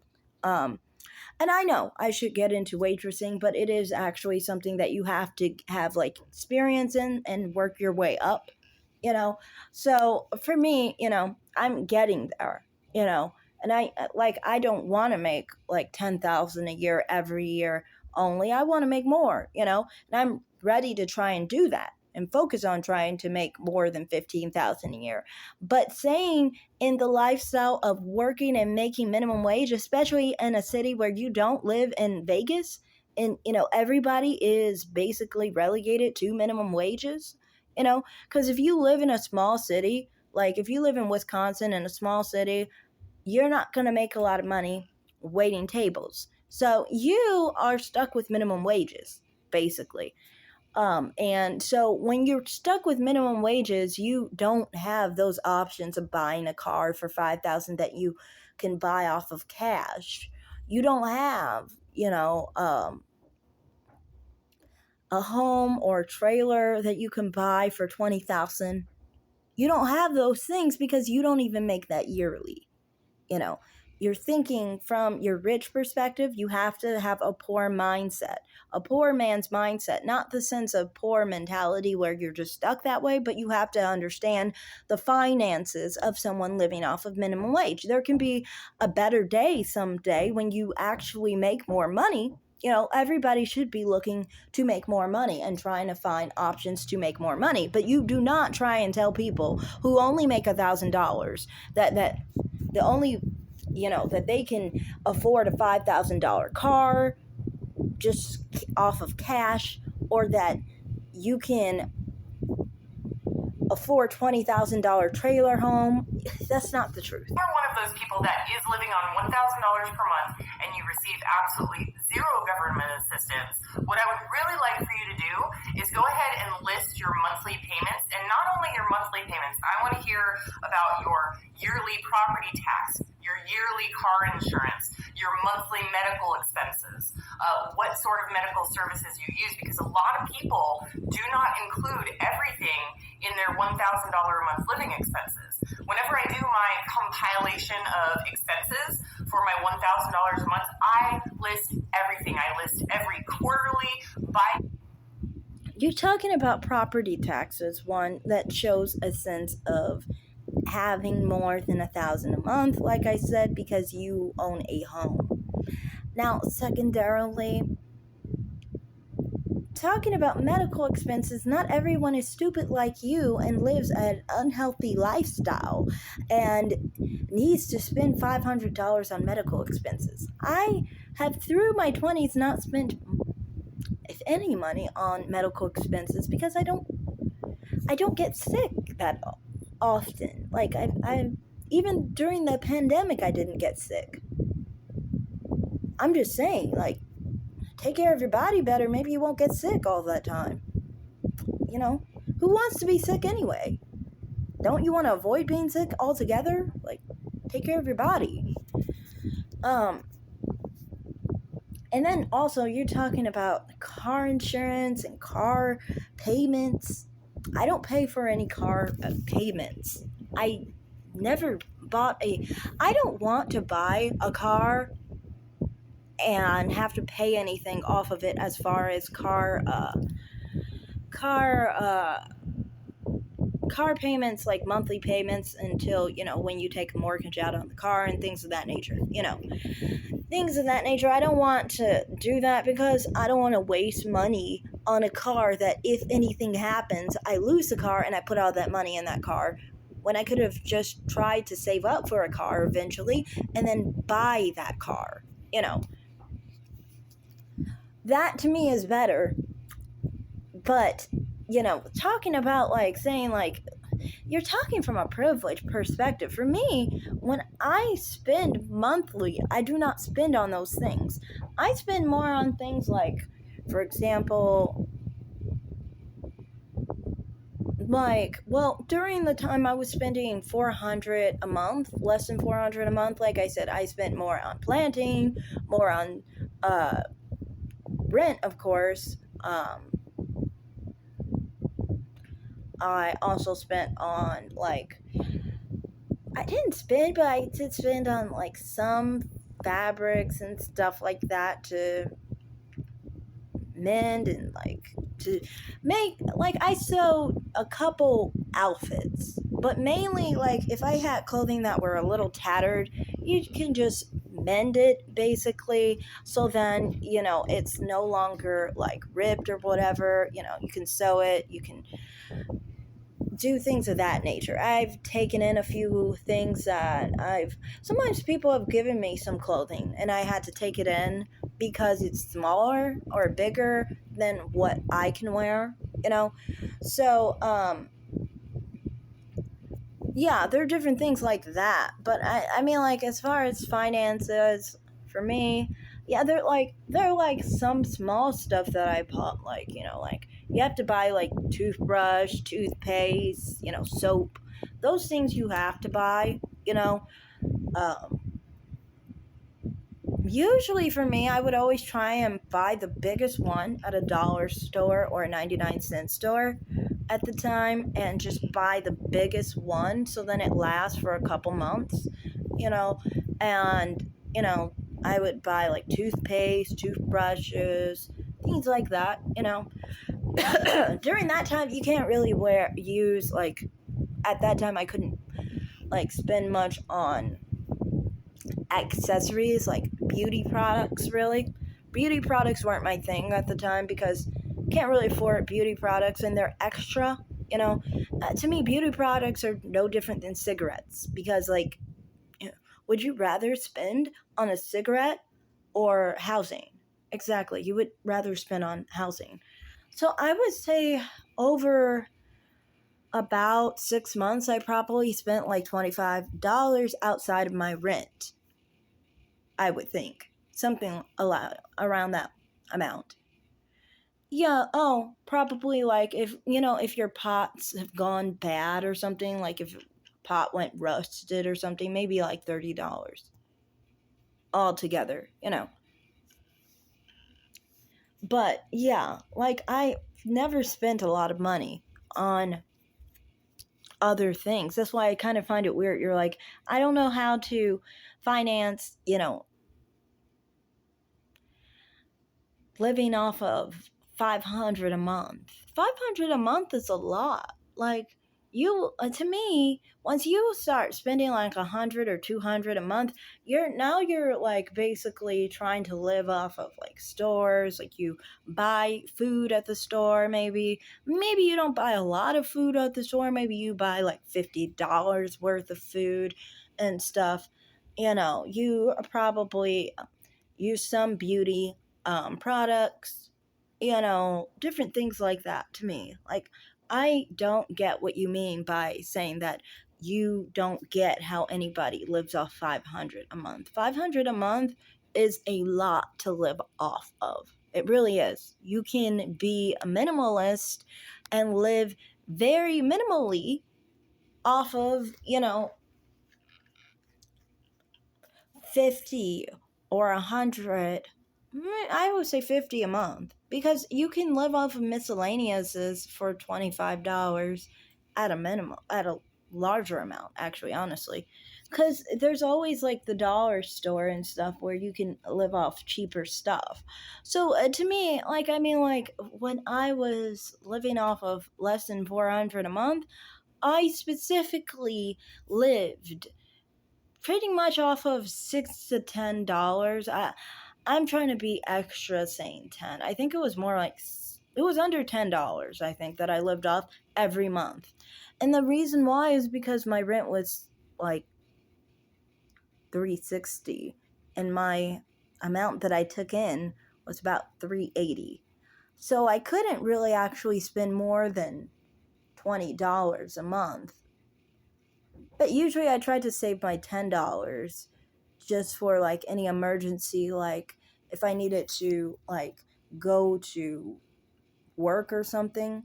And I know I should get into waitressing, but it is actually something that you have to have like experience in and work your way up. So for me, I'm getting there, and I don't want to make like 10,000 a year every year only. I want to make more, and I'm ready to try and do that and focus on trying to make more than 15,000 a year. But saying in the lifestyle of working and making minimum wage, especially in a city where you don't live in Vegas, and everybody is basically relegated to minimum wages, because if you live in a small city, like if you live in Wisconsin in a small city, you're not going to make a lot of money waiting tables. So you are stuck with minimum wages, basically. And so when you're stuck with minimum wages, you don't have those options of buying a car for 5,000 that you can buy off of cash. You don't have, a home or a trailer that you can buy for 20,000. You don't have those things because you don't even make that yearly. You're thinking from your rich perspective. You have to have a poor mindset, a poor man's mindset, not the sense of poor mentality where you're just stuck that way, but you have to understand the finances of someone living off of minimum wage. There can be a better day someday when you actually make more money. Everybody should be looking to make more money and trying to find options to make more money. But you do not try and tell people who only make $1,000 that the only, that they can afford a $5,000 car just off of cash, or that you can afford $20,000 trailer home. That's not the truth. You're one of those people that is living on $1,000 per month and you receive absolutely zero government assistance. What I would really like for you to do is go ahead and list your monthly payments, and not only your monthly payments. I want to hear about your yearly property tax, your yearly car insurance, your monthly medical expenses, what sort of medical services you use, because a lot of people do not include everything in their $1,000 a month living expenses. Whenever I do my compilation of expenses for my $1,000 a month, I list everything. I list every quarterly, You're talking about property taxes, one that shows a sense of having more than 1,000 a month, like I said, because you own a home. Now, secondarily, talking about medical expenses, not everyone is stupid like you and lives an unhealthy lifestyle and needs to spend $500 on medical expenses. I have, through my 20s, not spent, if any, money on medical expenses because I don't get sick that often. Like I even during the pandemic, I didn't get sick. I'm just saying, like, take care of your body better. Maybe you won't get sick all that time. Who wants to be sick anyway? Don't you want to avoid being sick altogether? Like, take care of your body. And then also, you're talking about car insurance and car payments. I don't pay for any car payments. I never bought I don't want to buy a car and have to pay anything off of it as far as car payments, like monthly payments, until when you take a mortgage out on the car and things of that nature. I don't want to do that because I don't want to waste money on a car that if anything happens, I lose the car and I put all that money in that car, when I could have just tried to save up for a car eventually and then buy that car. That to me is better. But talking about saying you're talking from a privileged perspective. For me, when I spend monthly, I do not spend on those things. I spend more on things like, for example, during the time I was spending $400 a month, less than $400 a month, like I said, I spent more on planting, more on rent, of course. I also spent on I didn't spend, but I did spend on some fabrics and stuff like that to mend and like to make, like, I sew a couple outfits, but mainly like if I had clothing that were a little tattered, you can just mend it basically, so then it's no longer like ripped or whatever. You can sew it, you can do things of that nature. I've taken in a few things that sometimes people have given me some clothing and I had to take it in because it's smaller or bigger than what I can wear, So, yeah, there are different things like that. But I mean, like, as far as finances, for me, yeah, they're like some small stuff that I bought, like, like you have to buy like toothbrush, toothpaste, soap. Those things you have to buy, Um, usually for me, I would always try and buy the biggest one at a dollar store or a 99-cent store at the time and just buy the biggest one so then it lasts for a couple months, you know, and, I would buy like toothpaste, toothbrushes, things like that, During that time, you can't really use, like, at that time, I couldn't, like, spend much on accessories like beauty products. Really, beauty products weren't my thing at the time because can't really afford beauty products and they're extra, to me beauty products are no different than cigarettes because, like, would you rather spend on a cigarette or housing? Exactly, you would rather spend on housing. So I would say over about 6 months I probably spent like $25 outside of my rent. I would think. Something around that amount. Yeah, oh, probably like if your pots have gone bad or something, like if pot went rusted or something, maybe like $30 altogether. But yeah, like I never spent a lot of money on other things. That's why I kind of find it weird. You're like, I don't know how to finance, living off of 500 a month. 500 a month is a lot. Like, to me, once you start spending like 100 or 200 a month, you're like basically trying to live off of like stores. Like, you buy food at the store, maybe you don't buy a lot of food at the store, maybe you buy like $50 worth of food and stuff. You probably use some beauty products, different things like that. To me, like, I don't get what you mean by saying that you don't get how anybody lives off 500 a month. 500 a month is a lot to live off of. It really is. You can be a minimalist and live very minimally off of, 50 or 100. I would say 50 a month because you can live off of miscellaneouses for $25 at a minimum, at a larger amount, actually, honestly. Because there's always like the dollar store and stuff where you can live off cheaper stuff. So to me, like, I mean, like, when I was living off of less than 400 a month, I specifically lived pretty much off of $6 to $10. I'm trying to be extra saying 10. I think it was more like it was under $10. I think that I lived off every month, and the reason why is because my rent was like $360, and my amount that I took in was about $380. So I couldn't really actually spend more than $20 a month. But usually I try to save my $10 just for like any emergency, like if I needed to like go to work or something,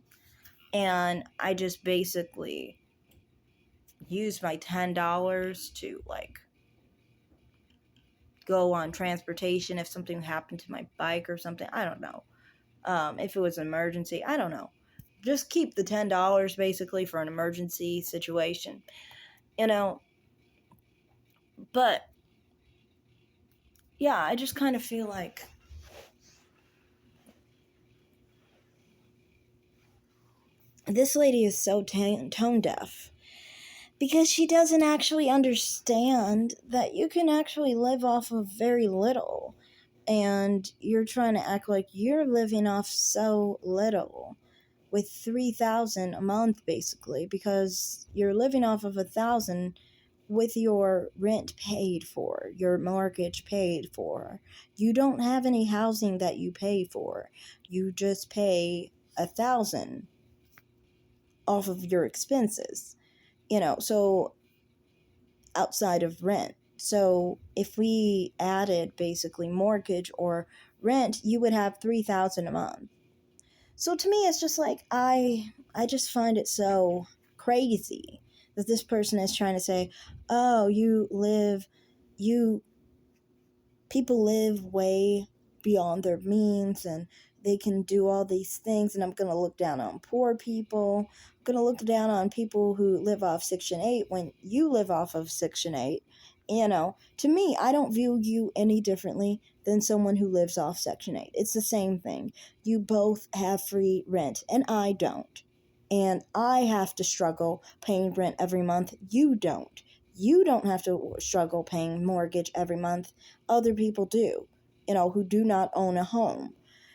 and I just basically use my $10 to like go on transportation if something happened to my bike or something. I don't know. If it was an emergency, I don't know. Just keep the $10 basically for an emergency situation, you know. But yeah, I just kind of feel like this lady is so tone deaf because she doesn't actually understand that you can actually live off of very little, and you're trying to act like you're living off so little with 3,000 a month basically, because you're living off of 1,000 with your rent paid for, your mortgage paid for. You don't have any housing that you pay for. You just pay 1,000 off of your expenses, so outside of rent. So if we added basically mortgage or rent, you would have 3,000 a month. So to me, it's just like, I just find it so crazy that this person is trying to say, oh, people live way beyond their means and they can do all these things, and I'm going to look down on poor people. I'm going to look down on people who live off Section 8 when you live off of Section 8. To me, I don't view you any differently than someone who lives off Section 8. It's the same thing. You both have free rent, and I don't. And I have to struggle paying rent every month. You don't. You don't have to struggle paying mortgage every month. Other people do, who do not own a home.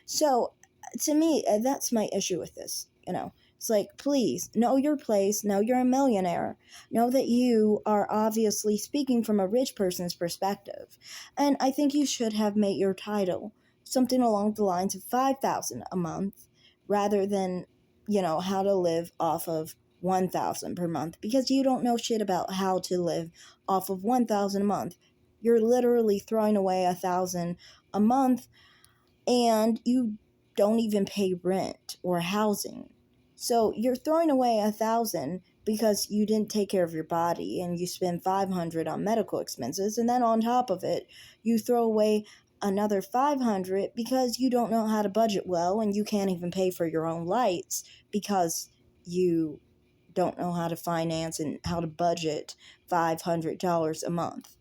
So, to me, that's my issue with this. It's like, please, know your place, know you're a millionaire, know that you are obviously speaking from a rich person's perspective. And I think you should have made your title something along the lines of 5,000 a month rather than, how to live off of 1,000 per month, because you don't know shit about how to live off of 1,000 a month. You're literally throwing away 1,000 a month, and you don't even pay rent or housing. So you're throwing away 1,000 because you didn't take care of your body, and you spend 500 on medical expenses, and then on top of it, you throw away another 500 because you don't know how to budget well, and you can't even pay for your own lights because you don't know how to finance and how to budget $500 a month.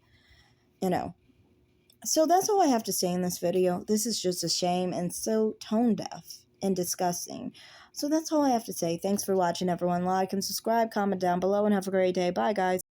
So that's all I have to say in this video. This is just a shame and so tone deaf and disgusting. So that's all I have to say. Thanks for watching, everyone. Like and subscribe, comment down below, and have a great day. Bye, guys.